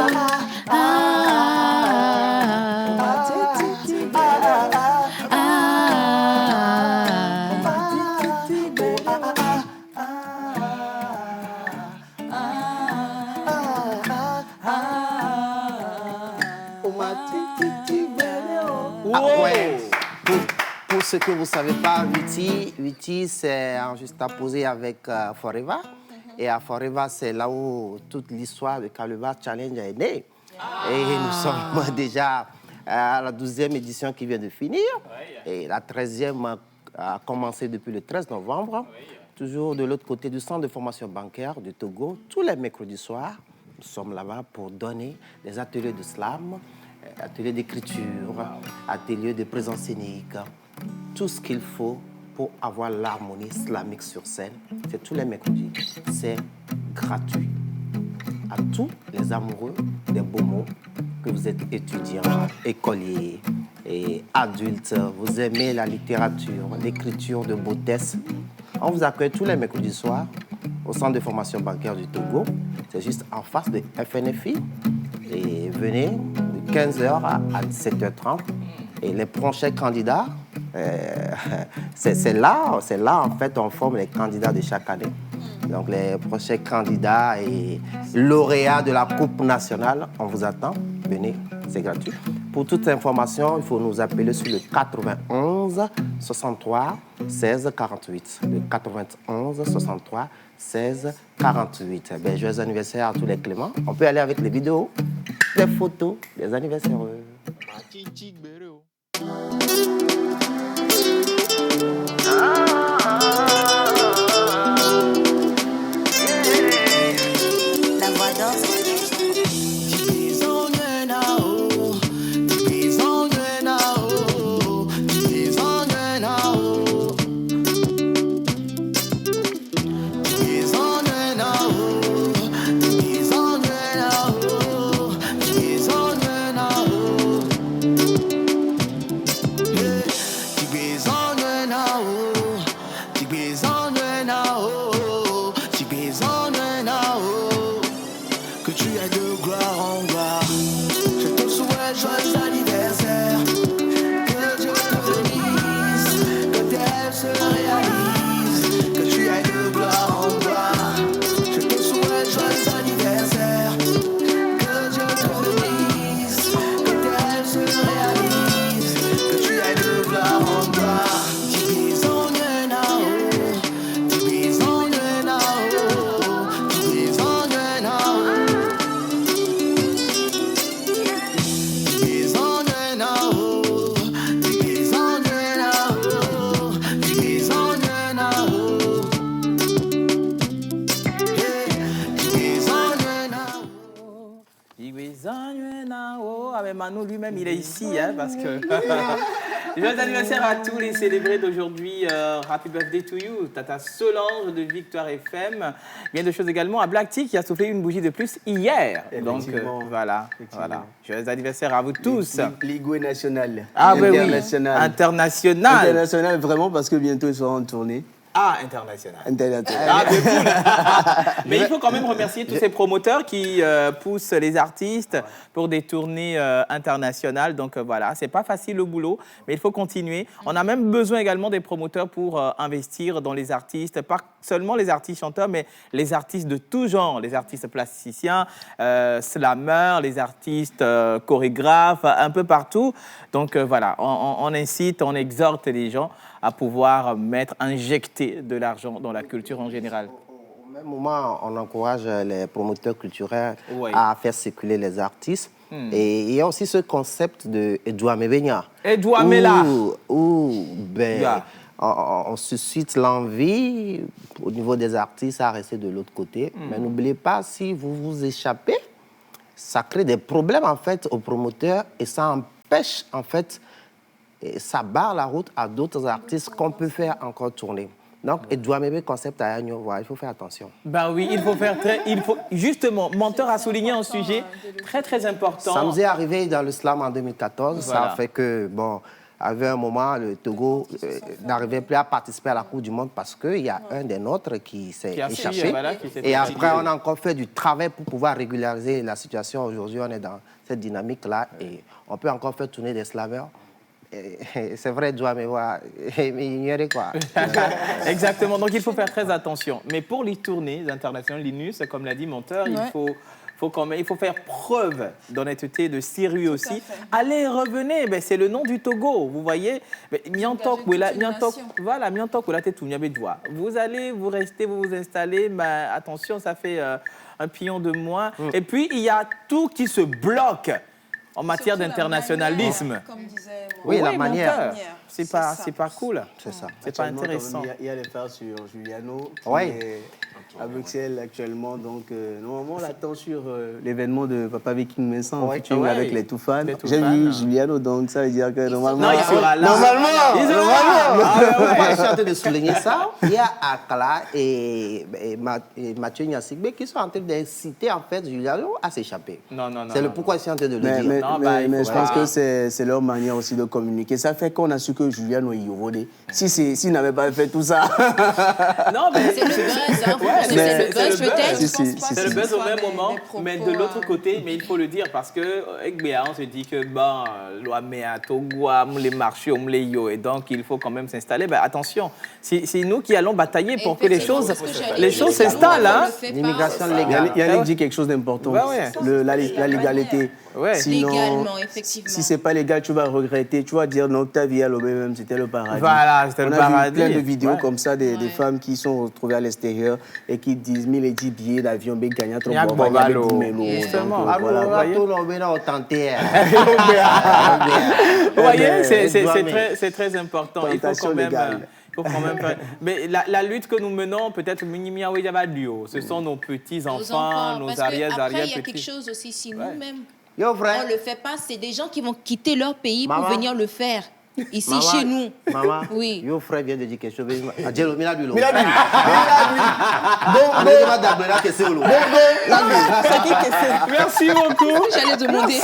Ouais. Pour ceux que vous ne savez pas, Witty, c'est juxtaposé avec Forever. Et à Forever, c'est là où toute l'histoire de Kaluva Challenge est née. Et nous sommes déjà à la 12e édition qui vient de finir. Et la 13e a commencé depuis le 13 novembre. Toujours de l'autre côté du centre de formation bancaire du Togo. Tous les mercredis soirs, nous sommes là-bas pour donner des ateliers de slam, ateliers d'écriture, ateliers de présence scénique. Tout ce qu'il faut pour avoir l'harmonie islamique sur scène, c'est tous les mercredis. C'est gratuit. À tous les amoureux des beaux mots, que vous êtes étudiants, écoliers et adultes, vous aimez la littérature, l'écriture de beautesse, on vous accueille tous les mercredis soirs au centre de formation bancaire du Togo. C'est juste en face de FNFI. Et venez de 15h à 17h30. Et les prochains candidats, c'est là en fait on forme les candidats de chaque année. Donc les prochains candidats et lauréats de la Coupe nationale, on vous attend. Venez, c'est gratuit. Pour toute information, il faut nous appeler sur le 91 63 16 48. Le 91 63 16 48. Ben, joyeux anniversaire à tous les Cléments. On peut aller avec les vidéos, les photos des anniversaires. La voix danse. Manu lui-même, il est ici, hein, parce que... Joyeux anniversaire à tous les célébrés d'aujourd'hui. Happy birthday to you. Tata Solange de Victoire FM. Bien de choses également à Black Tea qui a soufflé une bougie de plus hier. Donc voilà. Joyeux anniversaire à vous tous. L'Igoué national. Ah oui, international. International. International, vraiment, parce que bientôt ils seront en tournée. Ah, international. International. Ah, mais cool. Mais il faut quand même remercier tous ces promoteurs qui poussent les artistes pour des tournées internationales. Donc voilà, c'est pas facile le boulot, mais il faut continuer. On a même besoin également des promoteurs pour investir dans les artistes, pas seulement les artistes chanteurs, mais les artistes de tout genre, les artistes plasticiens, slameurs, les artistes chorégraphes, un peu partout. Donc voilà, on incite, on exhorte les gens à pouvoir injecter de l'argent dans la culture en général. Au même moment, on encourage les promoteurs culturels à faire circuler les artistes. Et il y a aussi ce concept de Edouamebenya. Edouamela. Où on suscite l'envie au niveau des artistes à rester de l'autre côté. Mais n'oubliez pas, si vous vous échappez, ça crée des problèmes en fait aux promoteurs et ça empêche en fait, et ça barre la route à d'autres artistes qu'on peut faire encore tourner. Donc, Edouamebe concept à Agno, il faut faire attention. Ben oui, justement, Menteur a souligné un sujet très important. Ça nous est arrivé dans le slam en 2014. Voilà. Ça a fait que, avait un moment, le Togo n'arrivait plus à participer à la Coupe du Monde parce qu'il y a un des nôtres qui s'est échappé. Et après, on a encore fait du travail pour pouvoir régulariser la situation. Aujourd'hui, on est dans cette dynamique-là et on peut encore faire tourner des slameurs. C'est vrai, mais ignorer quoi. Exactement, donc il faut faire très attention. Mais pour les tournées internationales, Linus, comme l'a dit Menteur, il faut faire preuve d'honnêteté, de sérieux aussi. Allez, revenez, c'est le nom du Togo, vous voyez. Vous allez, vous restez, vous vous installez, mais attention, ça fait un pion de moins. Et puis, il y a tout qui se bloque en matière d'internationalisme. La manière. C'est pas cool. C'est ça. C'est pas intéressant. Il y a les frères sur Juliano qui est à Bruxelles actuellement. Donc, normalement, on l'attend sur l'événement de Papa Viking Vincent avec les Toufans. J'ai vu Juliano, donc ça veut dire que normalement... Non, il sera là. Moi, je suis en train de souligner ça. Il y a Akala et Mathieu Nyassigbe qui sont en train d'inciter en fait Juliano à s'échapper. Non. C'est le pourquoi je suis en train de le dire. Mais je pense que c'est leur manière aussi de communiquer. Ça fait qu'on a su que Juliano est Yovodé. S'il n'avait pas fait tout ça... Non, mais c'est le buzz, c'est le buzz peut-être. C'est le buzz au même moment, mais de l'autre côté, mais il faut le dire parce que avec Béa, on se dit que l'Ouamea, Togoua, les marchés, les yo, et donc il faut quand même s'installer. Attention, c'est nous qui allons batailler pour que les choses s'installent. L'immigration légale. Yannick dit quelque chose d'important, la légalité. Sinon, légalement, effectivement. Si c'est pas légal, tu vas regretter, tu vas dire non, ta vie à l'OBM, c'était le paradis. Voilà, c'était le paradis. On a vu plein de vidéos comme ça, des femmes qui sont retrouvées à l'extérieur et qui disent 1000 et 10 billets d'avion, ben gagnant trop Vous voyez, c'est très important. Il faut quand même... Mais la lutte que nous menons, peut-être, ce sont nos petits-enfants, nos arrière-petits. Après, il y a quelque chose aussi, si nous-mêmes, on ne le fait pas, c'est des gens qui vont quitter leur pays pour venir le faire. Ici, chez nous. Maman, oui. Yo frère vient de dire quelque chose. Adjelo, Merci beaucoup. J'allais demander.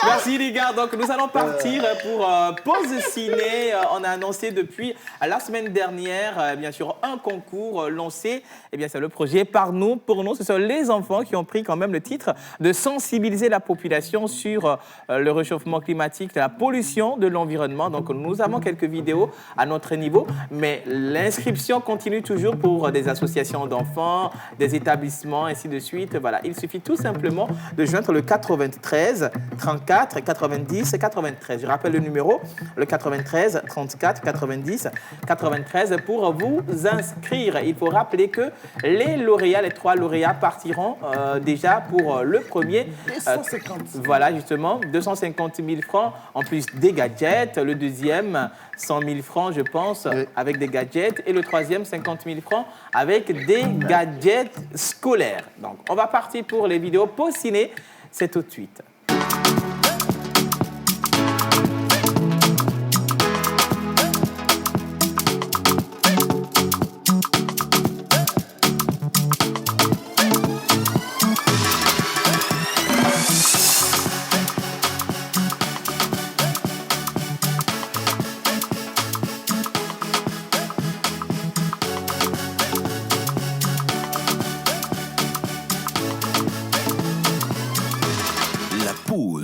Merci les gars. Donc nous allons partir pour pause ciné. On a annoncé depuis la semaine dernière, bien sûr, un concours lancé. Eh bien, c'est le projet Par nous, pour nous. Ce sont les enfants qui ont pris quand même le titre de sensibiliser la population sur le réchauffement climatique, la pollution de l'environnement. Donc nous avons quelques vidéos à notre niveau, mais l'inscription continue toujours pour des associations d'enfants, des établissements, ainsi de suite. Voilà, il suffit tout simplement de joindre le 93 34 90 93. Je rappelle le numéro, le 93 34 90 93 pour vous inscrire. Il faut rappeler que les lauréats, les 3 lauréats partiront déjà pour le premier. 250. Voilà, justement, 250 000 francs en plus des gadgets. Le deuxième, 100 000 francs, je pense, avec des gadgets. Et le troisième, 50 000 francs avec des gadgets scolaires. Donc, on va partir pour les vidéos pause ciné. C'est tout de suite.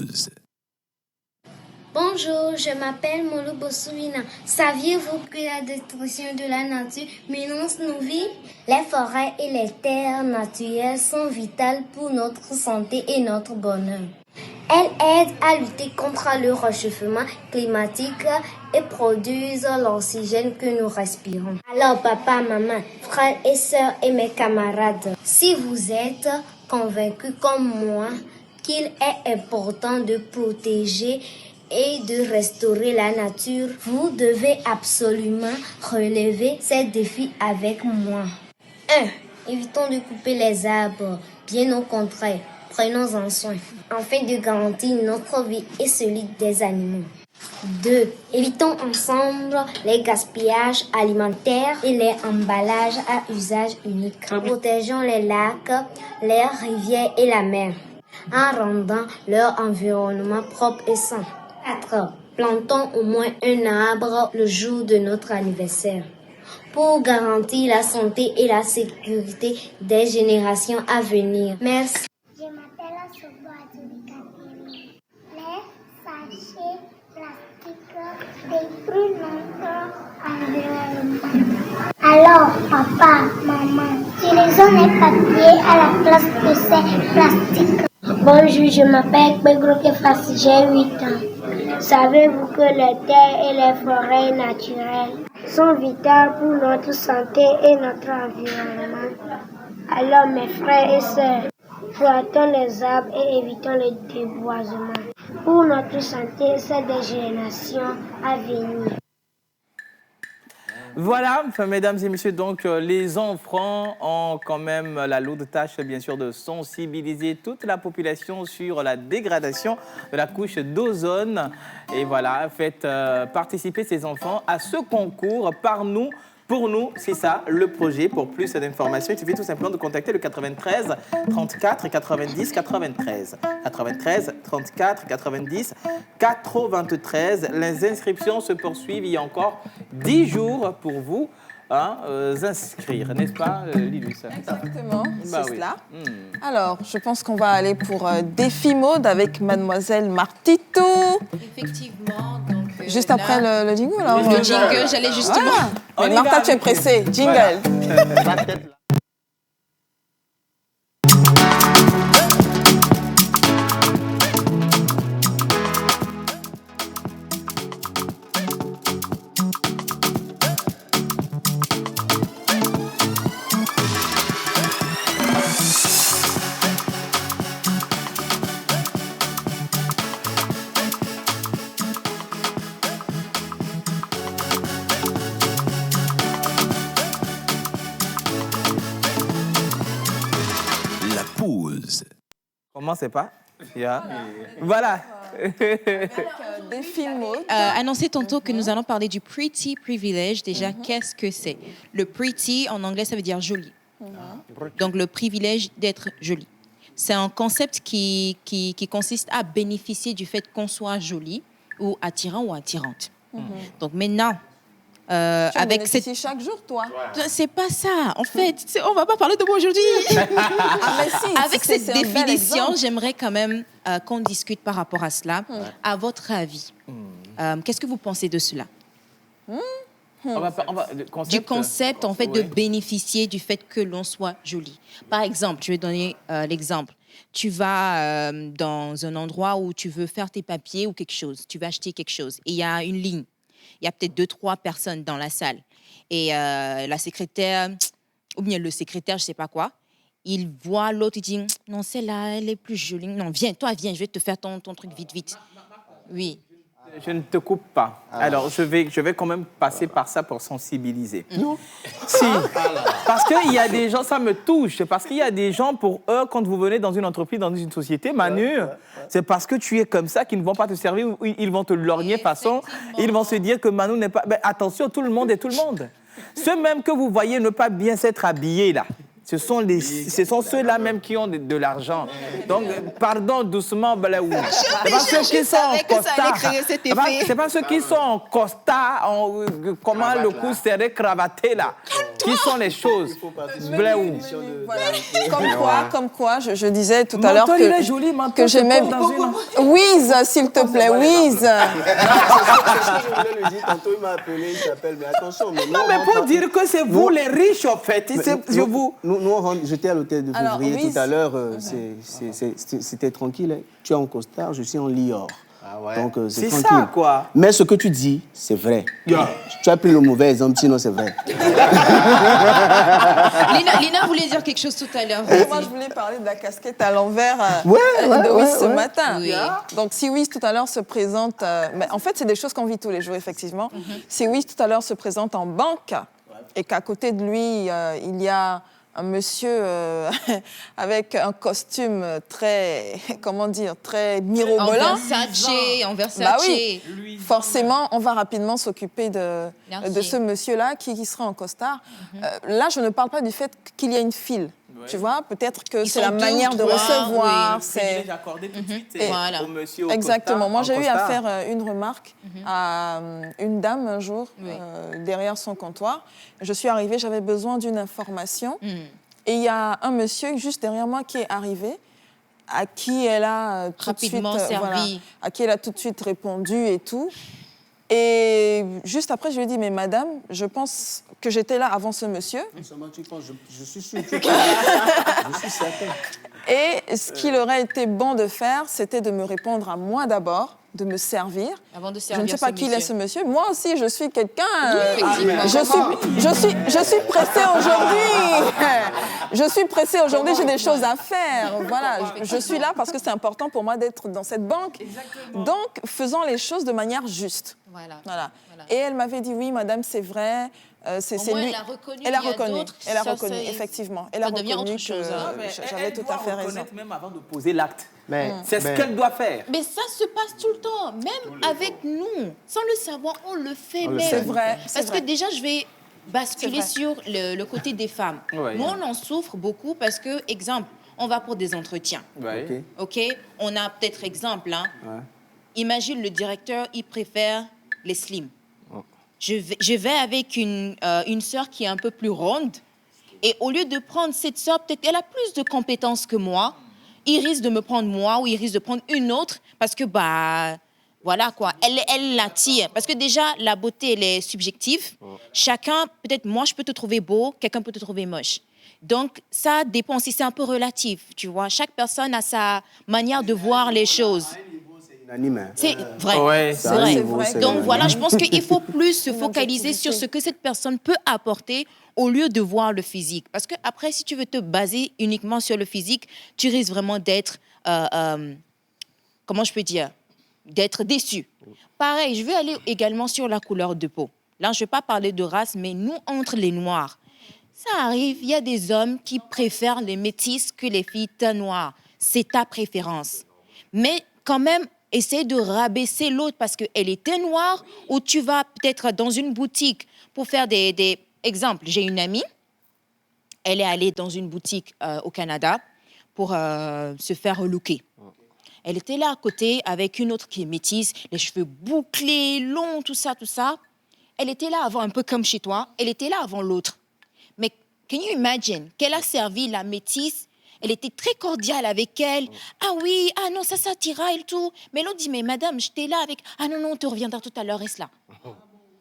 pause. Bonjour, je m'appelle Molo Bossouina. Saviez-vous que la destruction de la nature menace nos vies? Les forêts et les terres naturelles sont vitales pour notre santé et notre bonheur. Elles aident à lutter contre le réchauffement climatique et produisent l'oxygène que nous respirons. Alors papa, maman, frères et sœurs et mes camarades, si vous êtes convaincus comme moi qu'il est important de protéger et de restaurer la nature, vous devez absolument relever ces défis avec moi. 1. Évitons de couper les arbres, bien au contraire, prenons-en soin, afin de garantir notre vie et celui des animaux. 2. Évitons ensemble les gaspillages alimentaires et les emballages à usage unique. Protégeons les lacs, les rivières et la mer, en rendant leur environnement propre et sain. 4. Plantons au moins un arbre le jour de notre anniversaire pour garantir la santé et la sécurité des générations à venir. Merci. Je m'appelle Asobo Adjurikatini. Les sachets plastiques détruisent notre environnement. Alors, papa, maman, utilisons les papiers à la place de ces plastiques. Bonjour, je m'appelle Pedro Kefas, j'ai 8 ans. Savez-vous que les terres et les forêts naturelles sont vitales pour notre santé et notre environnement? Alors, mes frères et sœurs, plantons les arbres et évitons le déboisement pour notre santé et celle des générations à venir. Voilà, mesdames et messieurs, donc les enfants ont quand même la lourde tâche, bien sûr, de sensibiliser toute la population sur la dégradation de la couche d'ozone. Et voilà, faites participer ces enfants à ce concours par nous. Pour nous, c'est ça, le projet. Pour plus d'informations, il suffit tout simplement de contacter le 93 34 90 93. 93 34 90 93. Les inscriptions se poursuivent. Il y a encore 10 jours pour vous inscrire, n'est-ce pas, Lilus? Exactement, c'est cela. Alors, je pense qu'on va aller pour Défi Mode avec Mademoiselle Martito. Effectivement, donc... Juste après le jingle, alors. Le jingle, j'allais justement... Mais Martha, tu es pressée. Jingle. Voilà. Commencez pas. Voilà. Défi Mode. Annoncé tantôt que nous allons parler du pretty privilege. Déjà, qu'est-ce que c'est? Le pretty, en anglais, ça veut dire joli. Donc, le privilège d'être joli. C'est un concept qui consiste à bénéficier du fait qu'on soit joli ou attirant ou attirante. Donc, maintenant... tu avec cette... chaque jour, toi. C'est pas ça. En fait, on va pas parler de moi aujourd'hui. Avec cette définition, j'aimerais quand même qu'on discute par rapport à cela. À votre avis, qu'est-ce que vous pensez de cela? Du concept, en fait, de bénéficier du fait que l'on soit joli. Par exemple, je vais donner l'exemple. Tu vas dans un endroit où tu veux faire tes papiers ou quelque chose. Tu vas acheter quelque chose et il y a une ligne. Il y a peut-être 2-3 personnes dans la salle. Et la secrétaire, ou bien le secrétaire, je ne sais pas quoi, il voit l'autre, il dit « Non, celle-là, elle est plus jolie. Non, viens, viens, je vais te faire ton truc vite. » Oui. Je ne te coupe pas. Alors, je vais quand même passer par ça pour sensibiliser. Non. Si. Parce qu'il y a des gens, ça me touche, parce qu'il y a des gens, pour eux, quand vous venez dans une entreprise, dans une société, Manu, c'est parce que tu es comme ça qu'ils ne vont pas te servir, ils vont te lorgner façon, ils vont se dire que Manu n'est pas... Mais attention, tout le monde est tout le monde. Ceux même que vous voyez ne pas bien s'être habillés, là. Ce sont ceux-là même qui ont de l'argent. Donc, pardon, doucement, Balaou. C'est pas ceux qui sont en costard. C'est pas ceux qui sont en costard, comment le cou serré, cravaté, là. Qui sont les choses Bléou. Comme quoi, je disais tout à l'heure que j'aimais... Wiz, s'il te plaît, Wiz. Je voulais lui dire, tantôt il m'a appelé, il s'appelle, mais attention. Non, mais pour dire que c'est vous les riches, en fait. J'étais à l'hôtel de février tout à l'heure, c'était tranquille. Hein. Tu es en costard, je suis en lior. Ah ouais. Donc c'est tranquille. Ça, quoi. Mais ce que tu dis, c'est vrai. Yeah. Tu as pris le mauvais exemple, sinon c'est vrai. Lina voulait dire quelque chose tout à l'heure. Moi, je voulais parler de la casquette à l'envers de Wiz ce matin. Oui. Donc, si Wiz tout à l'heure se présente... mais en fait, c'est des choses qu'on vit tous les jours, effectivement. Si Wiz tout à l'heure se présente en banque et qu'à côté de lui, il y a un monsieur avec un costume très, comment dire, très mirobolant. En Versace. Bah oui, forcément, on va rapidement s'occuper de ce monsieur-là qui sera en costard. Là, je ne parle pas du fait qu'il y a une file. Ouais. Tu vois, peut-être que c'est la manière de recevoir. C'est accordé tout de suite voilà. au monsieur au exactement. Moi, j'ai eu à faire une remarque à une dame un jour derrière son comptoir. Je suis arrivée, j'avais besoin d'une information. Et il y a un monsieur juste derrière moi qui est arrivé, à qui elle a tout de suite, à qui elle a tout de suite répondu et tout. Et juste après, je lui ai dit, mais madame, je pense que j'étais là avant ce monsieur. Je suis sûre. Je suis certaine. Et ce qu'il aurait été bon de faire, c'était de me répondre à moi d'abord, de me servir. Avant de servir je ne sais pas qui est ce monsieur. Moi aussi, je suis quelqu'un. Je suis pressée aujourd'hui. Je suis pressée aujourd'hui. J'ai des choses à faire. Voilà. Je suis là parce que c'est important pour moi d'être dans cette banque. Exactement. Donc, faisons les choses de manière juste. Voilà. Et elle m'avait dit oui, madame, c'est vrai. C'est lui. Elle a reconnu, effectivement. Elle a reconnu que j'avais tout à fait raison. Même avant de poser l'acte. C'est ce qu'elle doit faire. Mais ça se passe tout le temps, même avec nous. Sans le savoir, on le fait même. C'est vrai. Parce que déjà, je vais basculer sur le côté des femmes. Ouais, nous, on en souffre beaucoup parce que, exemple, on va pour des entretiens. Ouais. OK? On a peut-être exemple. Hein. Ouais. Imagine le directeur, il préfère les slims. Je vais avec une sœur qui est un peu plus ronde et au lieu de prendre cette sœur, peut-être elle a plus de compétences que moi, il risque de me prendre moi ou il risque de prendre une autre parce que, voilà quoi, elle l'attire. Parce que déjà, la beauté, elle est subjective. Chacun, peut-être moi, je peux te trouver beau, quelqu'un peut te trouver moche. Donc, ça dépend aussi, c'est un peu relatif, tu vois. Chaque personne a sa manière de voir les choses. C'est vrai, ouais, c'est vrai. Donc voilà, je pense qu'il faut plus se focaliser sur ce que cette personne peut apporter au lieu de voir le physique. Parce que après, si tu veux te baser uniquement sur le physique, tu risques vraiment d'être, comment je peux dire, d'être déçu. Pareil, je vais aller également sur la couleur de peau. Là, je ne vais pas parler de race, mais nous, entre les Noirs, ça arrive, il y a des hommes qui préfèrent les métis que les filles teint noires. C'est ta préférence. Mais quand même, essaie de rabaisser l'autre parce qu'elle était noire ou tu vas peut-être dans une boutique pour faire des exemples. J'ai une amie, elle est allée dans une boutique au Canada pour se faire relooker. Elle était là à côté avec une autre qui est métisse, les cheveux bouclés, longs, tout ça. Elle était là avant, un peu comme chez toi, elle était là avant l'autre. Mais can you imagine qu'elle a servi la métisse. Elle était très cordiale avec elle. Ah oui, ah non, ça t'ira et tout. Mais l'autre dit, mais madame, j'étais là avec... Ah non, on te reviendra tout à l'heure, reste là.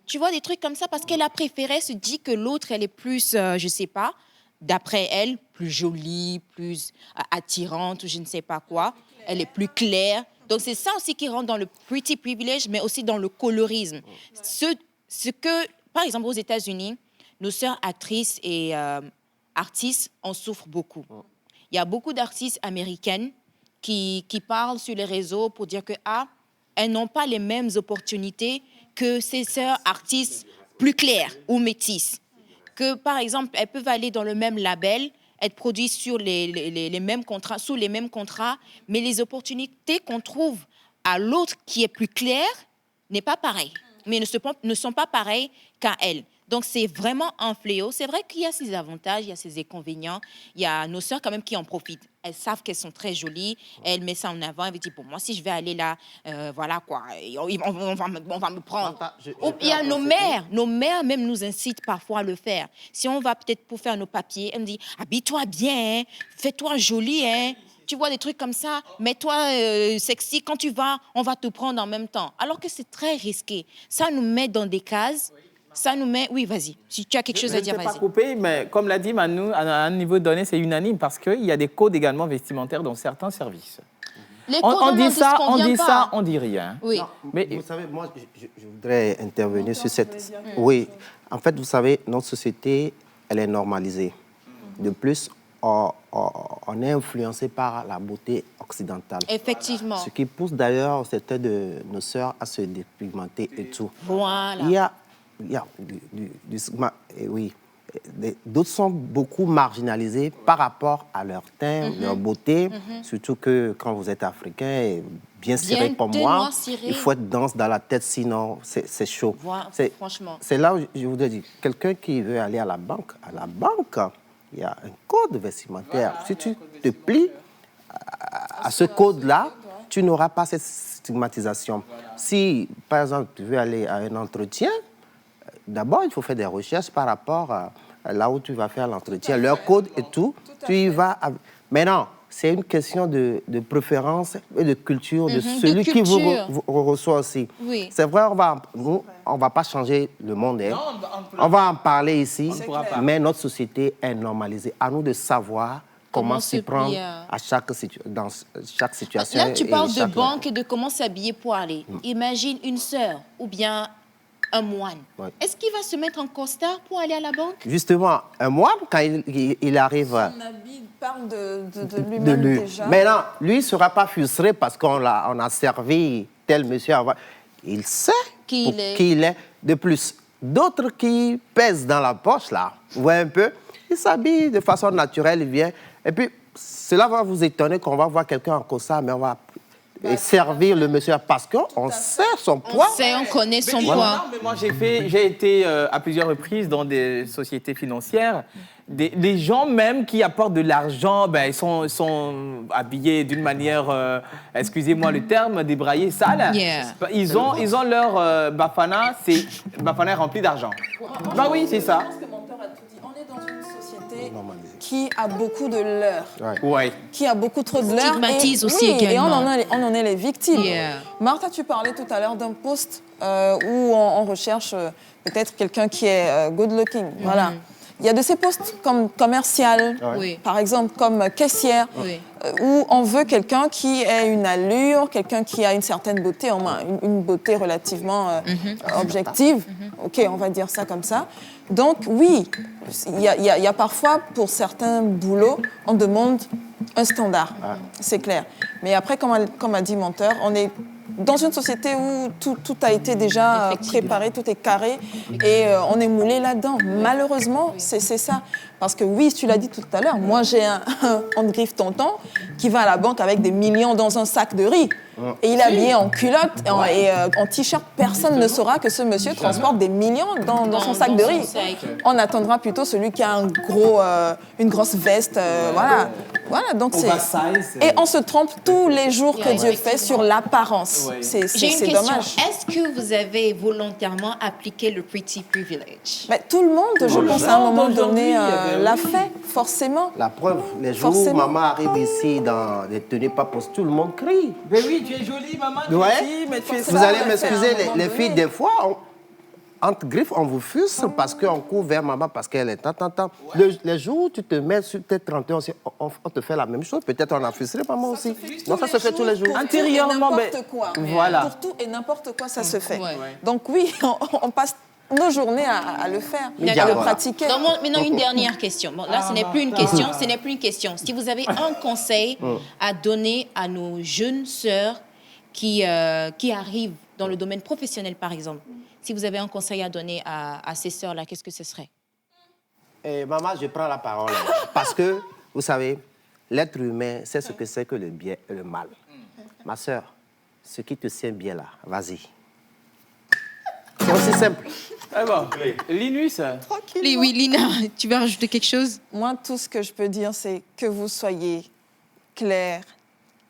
Tu vois, des trucs comme ça, parce qu'elle a préféré se dire que l'autre, elle est plus, je sais pas, d'après elle, plus jolie, plus attirante, ou je ne sais pas quoi. Elle est plus claire. Donc, c'est ça aussi qui rentre dans le pretty privilege, mais aussi dans le colorisme. Ce que, par exemple, aux États-Unis, nos sœurs actrices et artistes en souffrent beaucoup. Il y a beaucoup d'artistes américaines qui parlent sur les réseaux pour dire que elles n'ont pas les mêmes opportunités que ces sœurs artistes plus claires ou métisses. Que, par exemple, elles peuvent aller dans le même label, être produites sur les mêmes contrats, sous les mêmes contrats, mais les opportunités qu'on trouve à l'autre qui est plus claire n'est pas pareille, mais ne sont pas pareilles qu'à elle. Donc, c'est vraiment un fléau. C'est vrai qu'il y a ses avantages, il y a ses inconvénients. Il y a nos sœurs quand même qui en profitent. Elles savent qu'elles sont très jolies. Elles mettent ça en avant. Elles disent, pour moi, si je vais aller là, voilà quoi, on va me prendre. Il y a nos mères. Nos mères même nous incitent parfois à le faire. Si on va peut-être pour faire nos papiers, elles me disent, habille-toi bien, hein, fais-toi jolie, hein. Tu vois des trucs comme ça, mets-toi sexy. Quand tu vas, on va te prendre en même temps. Alors que c'est très risqué. Ça nous met dans des cases. Ça nous met... Oui, vas-y. Si tu as quelque chose à dire, vas-y. Je ne sais pas couper, mais comme l'a dit Manu, à un niveau donné, c'est unanime parce qu'il y a des codes également vestimentaires dans certains services. Les on dit ça, on dit rien. Oui. Non, mais vous savez, moi, je voudrais intervenir sur cette... Oui, en fait, vous savez, notre société, elle est normalisée. De plus, on est influencé par la beauté occidentale. Effectivement. Ce qui pousse d'ailleurs certaines de nos sœurs à se dépigmenter et tout. Voilà. Il y a oui. D'autres sont beaucoup marginalisés par rapport à leur teint, leur beauté. Surtout que quand vous êtes africain et bien ciré comme moi, il faut être dense dans la tête, sinon c'est chaud. Voilà, franchement. C'est là où je voudrais dire, quelqu'un qui veut aller à la banque, il y a un code vestimentaire. Si tu te plies à ce code-là, tu n'auras pas cette stigmatisation. Si, par exemple, tu veux aller à un entretien, d'abord, il faut faire des recherches par rapport à là où tu vas faire l'entretien, leur code et tout. Tu y vas. Maintenant, c'est une question de préférence et de culture de celui qui vous reçoit aussi. Oui. C'est vrai, on va pas changer le monde. Hein. On va en parler ici, mais notre société est normalisée. À nous de savoir comment s'y prendre dans chaque situation. Là, tu parles de banque et de comment s'habiller pour aller. Imagine une sœur ou bien un moine. Ouais. Est-ce qu'il va se mettre en costard pour aller à la banque? Justement, un moine, quand il arrive... Son habit parle de lui-même déjà. Mais non, lui ne sera pas frustré parce qu'on a servi tel monsieur avant. Il sait qui il est. De plus, d'autres qui pèsent dans la poche, là, vous voyez un peu, il s'habille de façon naturelle, il vient. Et puis, cela va vous étonner qu'on va voir quelqu'un en costard, mais on va... et servir le monsieur parce qu'on sait son poids. On connaît son poids. Non, mais moi, j'ai été à plusieurs reprises dans des sociétés financières. Des gens même qui apportent de l'argent, ils sont habillés d'une manière, excusez-moi le terme, débraillée, sale. Yeah. Ils ont leur bafana, c'est bafana rempli d'argent. Bah oui, c'est ça. On est dans une société qui a beaucoup de leurre, ouais. Qui a beaucoup trop de leurre. Stigmatise aussi également. Et on en est les victimes. Yeah. Martha, tu parlais tout à l'heure d'un poste où on recherche peut-être quelqu'un qui est good looking. Voilà. Il y a de ces postes comme commercial, par exemple, comme caissière, où on veut quelqu'un qui ait une allure, quelqu'un qui a une certaine beauté, au moins une beauté relativement objective. OK, on va dire ça comme ça. Donc, oui, il y a parfois, pour certains boulots, on demande un standard, c'est clair. Mais après, comme a dit Menteur, on est dans une société où tout a été déjà préparé, tout est carré et on est moulé là-dedans. Malheureusement, c'est ça. Parce que oui, tu l'as dit tout à l'heure, moi j'ai un Griffe tonton qui va à la banque avec des millions dans un sac de riz. Et il est habillé en culotte et en t-shirt. Personne ne saura que ce monsieur transporte des millions dans son sac de riz. On attendra plutôt celui qui a une grosse veste. Voilà, donc c'est... Et on se trompe tous les jours que Dieu fait sur l'apparence. C'est dommage. Est-ce que vous avez volontairement appliqué le pretty privilege? Tout le monde, je pense, à un moment donné, l'a fait, forcément. La preuve, les jours où maman arrive ici dans des tenues pas posées, tout le monde crie. Mais oui, tu es jolie, maman, tu es mais tu es... Vous allez m'excuser, les filles, des fois, entre griffes, on vous fuse parce qu'on court vers maman parce qu'elle est tant. Les jours où tu te mets sur tes 31, on te fait la même chose. Peut-être on a frustré maman aussi. Non, ça se fait tous les jours. Intérieurement, n'importe quoi. Voilà. Pour tout et n'importe quoi, ça se fait. Donc oui, on passe nos journées à le faire, à le pratiquer. Donc, maintenant, une dernière question. Bon, là, ce n'est plus une question. Si vous avez un conseil à donner à nos jeunes sœurs qui arrivent dans le domaine professionnel, par exemple, si vous avez un conseil à donner à ces sœurs-là, qu'est-ce que ce serait? Maman, je prends la parole. Parce que, vous savez, l'être humain sait ce que c'est que le bien et le mal. Ma sœur, ce qui te tient bien là, vas-y. C'est aussi aussi simple. Ah bon. Linus. Tranquille. Oui, Lina, tu veux rajouter quelque chose? Moi, tout ce que je peux dire, c'est que vous soyez clair.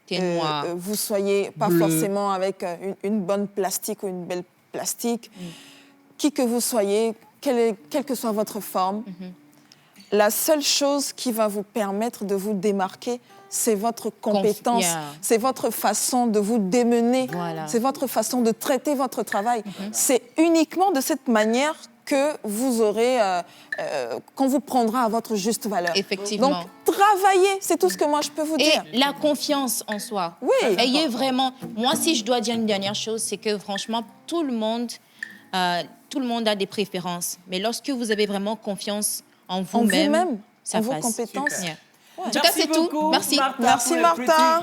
Noir. Vous soyez pas Bleu. forcément avec une bonne plastique ou une belle plastique. Qui que vous soyez, quelle que soit votre forme, la seule chose qui va vous permettre de vous démarquer, c'est votre compétence, c'est votre façon de vous démener, c'est votre façon de traiter votre travail. C'est uniquement de cette manière que vous aurez, qu'on vous prendra à votre juste valeur. Effectivement. Donc, travaillez, c'est tout ce que moi je peux vous dire. Et la confiance en soi. Oui. Ayez vraiment... Moi, si je dois dire une dernière chose, c'est que franchement, tout le monde a des préférences. Mais lorsque vous avez vraiment confiance en vous-même, ça en vos passe. compétences. Yeah. En tout cas, c'est tout. Merci. Merci, Martha.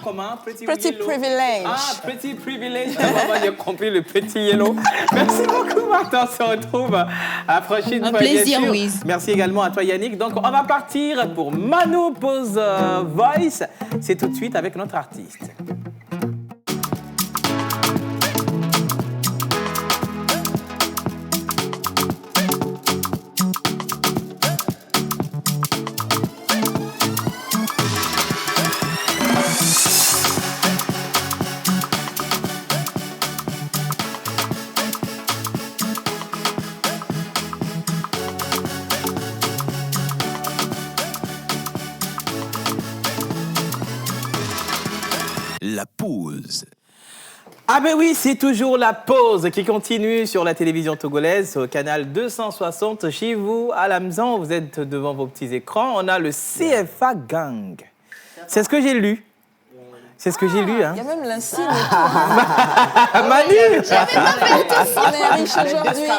Pretty privilege. Ah, Pretty privilege. Moi, j'ai compris le petit yellow. Merci beaucoup, Martha. On se retrouve à la prochaine fois. Un plaisir, bien sûr. Louise. Merci également à toi, Yannick. Donc, on va partir pour Manu Pose Voice. C'est tout de suite avec notre artiste. La pause. Ah ben oui, c'est toujours la pause qui continue sur la télévision togolaise, au canal 260 chez vous, à la maison. Vous êtes devant vos petits écrans. On a le CFA Gang. C'est ce que j'ai lu. C'est ce que j'ai lu. Hein. Il y a même l'insigne. Manu, On est riche aujourd'hui.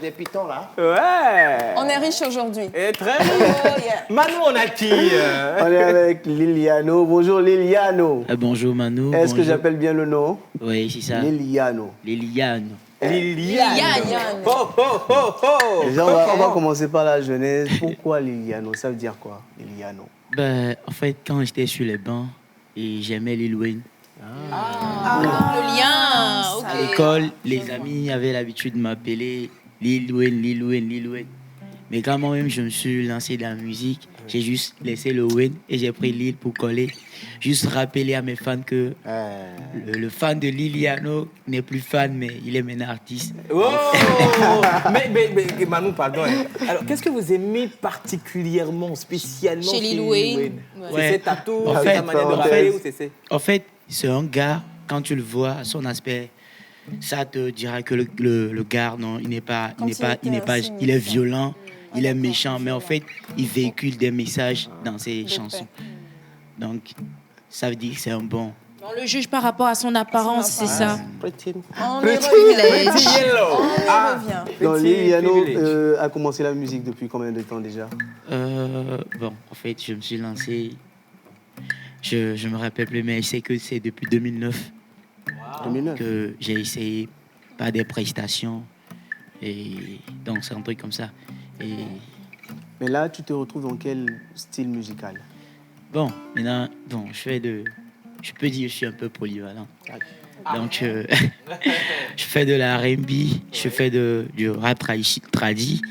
Des pitons, là. Ouais. On est riche aujourd'hui. Et très bien. Manu, on a qui On est avec Liliano. Bonjour Liliano. Bonjour Manu. Est-ce que j'appelle bien le nom? Oui, c'est ça. Liliano. Liliano. Liliane. Oh, oh, oh, oh. Déjà, on va commencer par la genèse. Pourquoi Liliano? Ça veut dire quoi, Liliano? En fait, quand j'étais sur les bancs, et j'aimais Lil Wayne. Le lien. À l'école, les amis avaient l'habitude de m'appeler Lil Wayne, Lil Wayne, Lil Wayne. Mais quand moi-même je me suis lancé dans la musique, j'ai juste laissé le Wayne et j'ai pris Lil pour coller. Juste rappeler à mes fans que le fan de Liliano n'est plus fan, mais il est maintenant artiste. Oh. mais Manu, pardon. Alors, qu'est-ce que vous aimez particulièrement, spécialement chez Lil Wayne? C'est ses tatous, c'est sa manière de rapper ou c'est... En fait, c'est un gars, quand tu le vois, son aspect, ça te dira que le gars, non, il est violent, il est méchant, mais en fait, il véhicule des messages dans ses chansons. Donc, ça veut dire que c'est un bon. On le juge par rapport à son apparence, c'est ça. On y revient. Donc, Liliano a commencé la musique depuis combien de temps déjà? En fait, je me suis lancé, je me rappelle plus, mais je sais que c'est depuis 2009, que j'ai essayé par des prestations. Et donc, c'est un truc comme ça. Mais là, tu te retrouves dans quel style musical? Maintenant, je peux dire que je suis un peu polyvalent. Donc, je fais de la R&B, je fais du rap tradi,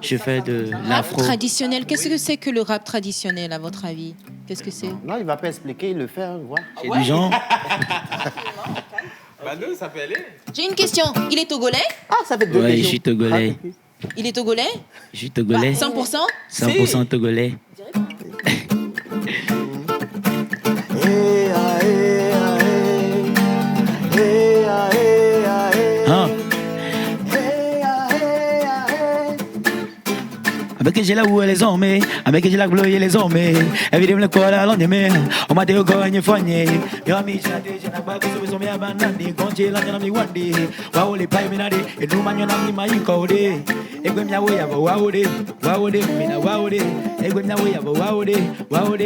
je fais de l'afro. Rap traditionnel, qu'est-ce que c'est que le rap traditionnel, à votre avis? Qu'est-ce que c'est? Non, il ne va pas expliquer, il le fait, hein, voilà. C'est du genre. Manu, ça peut aller. J'ai une question. Il est togolais? Ah, ça fait deux Ouais, je questions. suis togolais. Il est togolais? Je suis togolais. 100%? 100% togolais. Avec j'ai la où les hommes, avec j'ai la gloire les hommes, évidemment le corps à l'ennemi, on m'a dit au corps il faut nier. Yo mi chate, j'ai n'a pas que ce soit bien banane, quand j'ai la mi wandi, wa ole pai minade, et nous manyo na mi mai code. E gwe mya we ya wa ode, mina wa ode, e gwe mya we ya wa ode,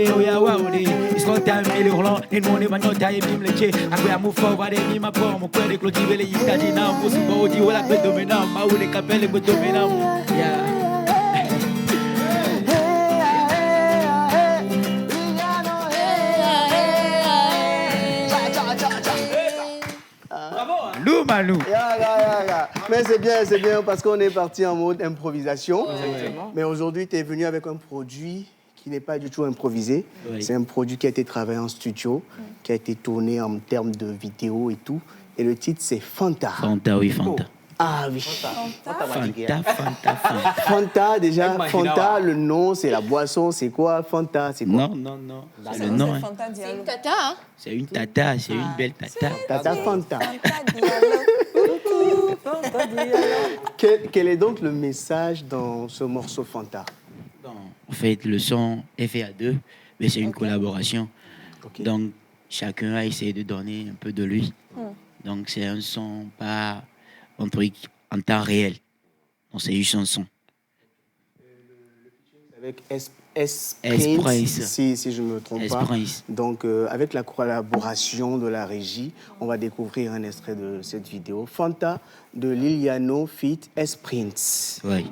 o ya wa ode. It's not time me le Roland, ni mon e manyo taille mi mleche, akwe amu fo va de mi ma po, mo kwede clotive le yikaji na, mo si bo di wala pe dominant, ma ode kapele go dominant. Yeah. Nous, Manu. Mais c'est bien parce qu'on est parti en mode improvisation. Mais aujourd'hui, tu es venu avec un produit qui n'est pas du tout improvisé. Oui. C'est un produit qui a été travaillé en studio, qui a été tourné en termes de vidéo et tout. Et le titre, c'est Fanta. Fanta, oui, Fanta. Oh. Ah oui. Fanta. Fanta, déjà, Fanta, le nom, c'est la boisson, c'est quoi? Fanta, c'est quoi? Non. C'est le nom. C'est une tata, hein? C'est une tata, c'est une belle tata. Tata Fanta. Quel est donc le message dans ce morceau Fanta? En fait, le son est fait à deux, mais c'est une collaboration. Donc, chacun a essayé de donner un peu de lui. Donc, c'est un son pas un truc en temps réel. Donc, c'est juste un son. Avec S-Prince, si je ne me trompe pas. Donc, avec la collaboration de la régie, on va découvrir un extrait de cette vidéo. Fanta de Liliano feat. S-Prince. Oui.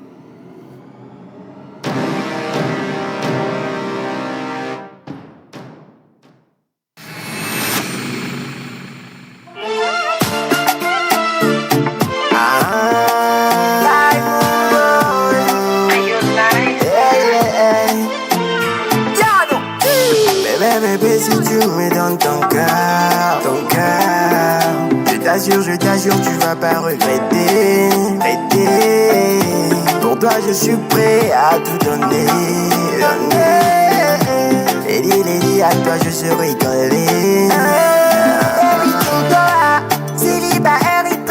Si tu mets dans ton cœur, je t'assure, tu vas pas regretter. Pour toi, je suis prêt à tout donner. Lady, à toi, je serai collé. Célibat RIP,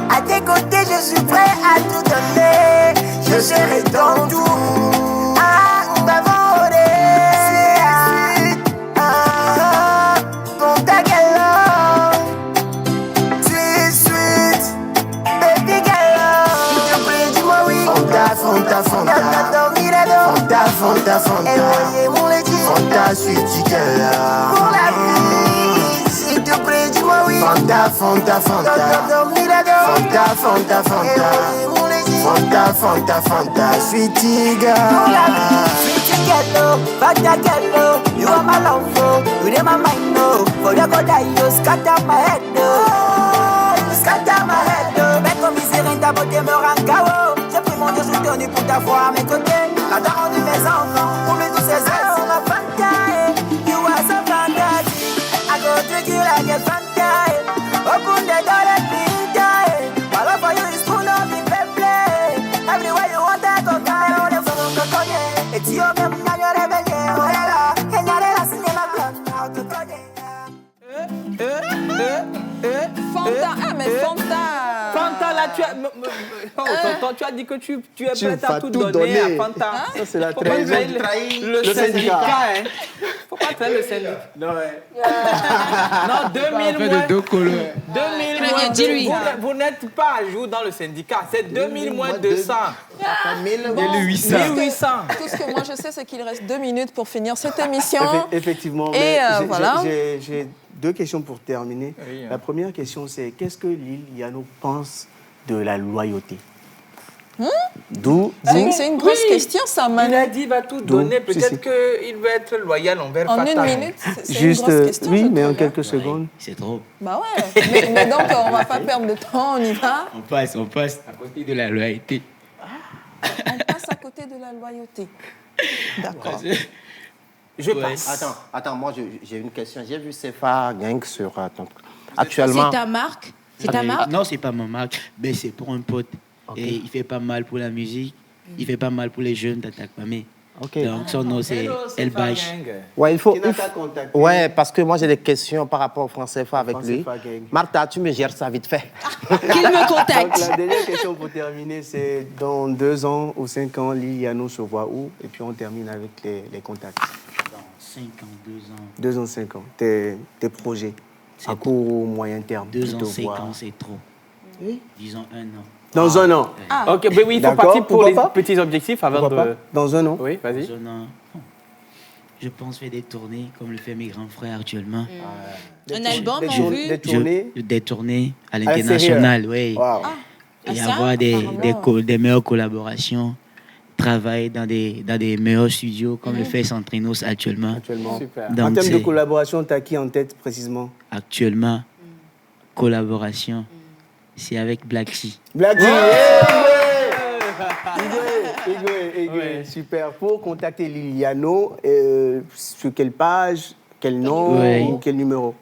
à tes côtés, je suis prêt à tout donner. Je serai dans tout. Fanta, Fanta, sweetie girl. Pour la vie, s'il te plaît, dis-moi oui. Fanta, sweetie girl. Pour la vie, sweetie girl, Fanta girl, you are my love, you are my mind, no. For your God, you scatter my head, mais comme misère, ta beauté me rend KO. J'ai pris mon Dieu, je t'en ai pour t'avoir à mes côtés. La daronne de mes enfants, pour mes douces ailes, on a Fanta, you are so fantastic. I go take you like a Fanta, open the door, let me die. My love for you is full of the play. Everywhere you want, I go carry on the phone, go cogner. Et tu as même n'a rien réveillé, oh là là. Et n'a rien à signer ma blonde, now to cogner. Fanta, mais Fanta. Fanta, là, tu as... tonton, tu as dit que tu es prête à tout donner à Fanta. Ça, c'est la trahison. Le syndicat, hein. Faut pas trahir le syndicat. Non, Non, 2000 moins... de deux couleurs. 2000 moins... Vous n'êtes pas à jour dans le syndicat. C'est 2000 moins 200. 1800. Tout ce que moi je sais, c'est qu'il reste 2 minutes pour finir cette émission. Effectivement. Et voilà. J'ai 2 questions pour terminer. Oui, La première question, c'est qu'est-ce que Liliano pense de la loyauté? C'est une grosse question, ça, Manu. Il a dit qu'il va tout donner. Peut-être qu'il veut être loyal envers Fanta. En 1 minute, c'est une grosse question. Oui, mais en quelques secondes. C'est trop. Bah ouais. mais donc, on va pas perdre de temps, on y va. On passe à côté de la loyauté. On passe à côté de la loyauté. D'accord. Je passe. Attends, moi j'ai une question. J'ai vu Sefa Gang sur... actuellement... C'est ta marque? C'est ta marque? Non, c'est pas ma marque, mais c'est pour un pote. Okay. Et il fait pas mal pour la musique, il fait pas mal pour les jeunes d'Attaque Mamé. Okay. Donc son nom c'est El Bash. Ouais, il faut... Ouais, parce que moi j'ai des questions par rapport au Franc CFA avec lui. Martha, tu me gères ça vite fait. Qu'il me contacte. Donc, la dernière question pour terminer, c'est dans 2 ans ou 5 ans, Liliano se voit où? Et puis on termine avec les contacts. Dans 5 ans, 2 ans. 2 ans, 5 ans. Tes projets à court ou moyen terme? 2 ans, 5 ans, c'est trop. Oui. Disons 1 an. Dans 1 an. Ok, mais oui, il faut partir pour les petits objectifs avant de... Dans 1 an. Oui, vas-y. Dans 1 an. Je pense faire des tournées comme le fait mes grands frères actuellement. Un album en vue? Des tournées à l'international, oui. Wow. Et avoir des meilleures collaborations. Travailler dans des meilleurs studios comme le fait Centrinos actuellement. Super. Donc, en termes de collaboration, tu as qui en tête précisément? Actuellement, collaboration. C'est avec Black T. Black T. Igwe, super. Pour contacter Liliano, sur quelle page, quel nom ou quel numéro?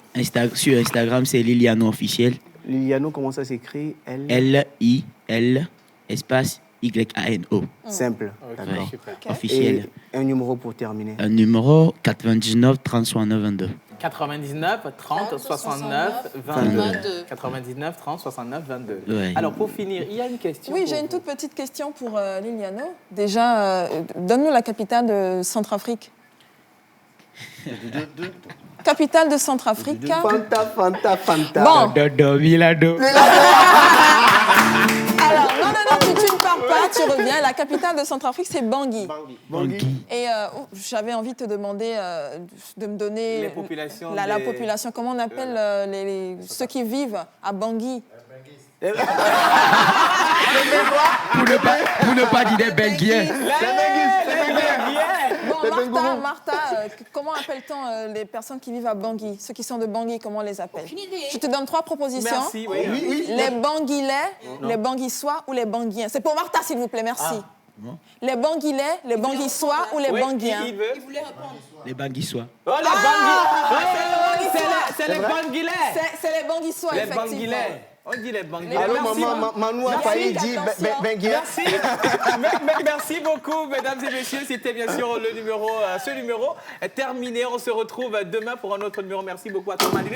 Sur Instagram, c'est Liliano officiel. Liliano, comment ça s'écrit? L-I-L espace Y-A-N-O. Simple. D'accord. Officiel. Et un numéro pour terminer. Un numéro 99 30 69 22. 99 30 69 22. 99 30 69 22. Ouais. Alors pour finir, il y a une question. Oui, j'ai une toute petite question pour Liliano. Déjà, donne-nous la capitale de Centrafrique. Capitale de Centrafrique. Fanta. Bon. Milado. Alors, non, tu ne pars pas, tu reviens. La capitale de Centrafrique, c'est Bangui. Et j'avais envie de te demander de me donner les populations la population. Comment on appelle ceux qui vivent à Bangui? Pour ne pas dire des Benguiens. Bon, Martha, comment appelle-t-on les personnes qui vivent à Bangui? Ceux qui sont de Bangui, comment on les appelle? Je te donne 3 propositions. Merci, oui. Les Banguilais, les Banguissois ou les Banguiens. C'est pour Martha, s'il vous plaît, merci. Les Banguilais, les Banguissois ou les Banguiens? Il voulait répondre. Les Banguissois. Oh, les Banguilais. C'est les Banguilais. C'est les Banguissois, effectivement. On dit les Banguilais. Alors, Manou a failli dire Benguia. Merci beaucoup, mesdames et messieurs. C'était bien sûr ce numéro est terminé. On se retrouve demain pour un autre numéro. Merci beaucoup à toi, Manu.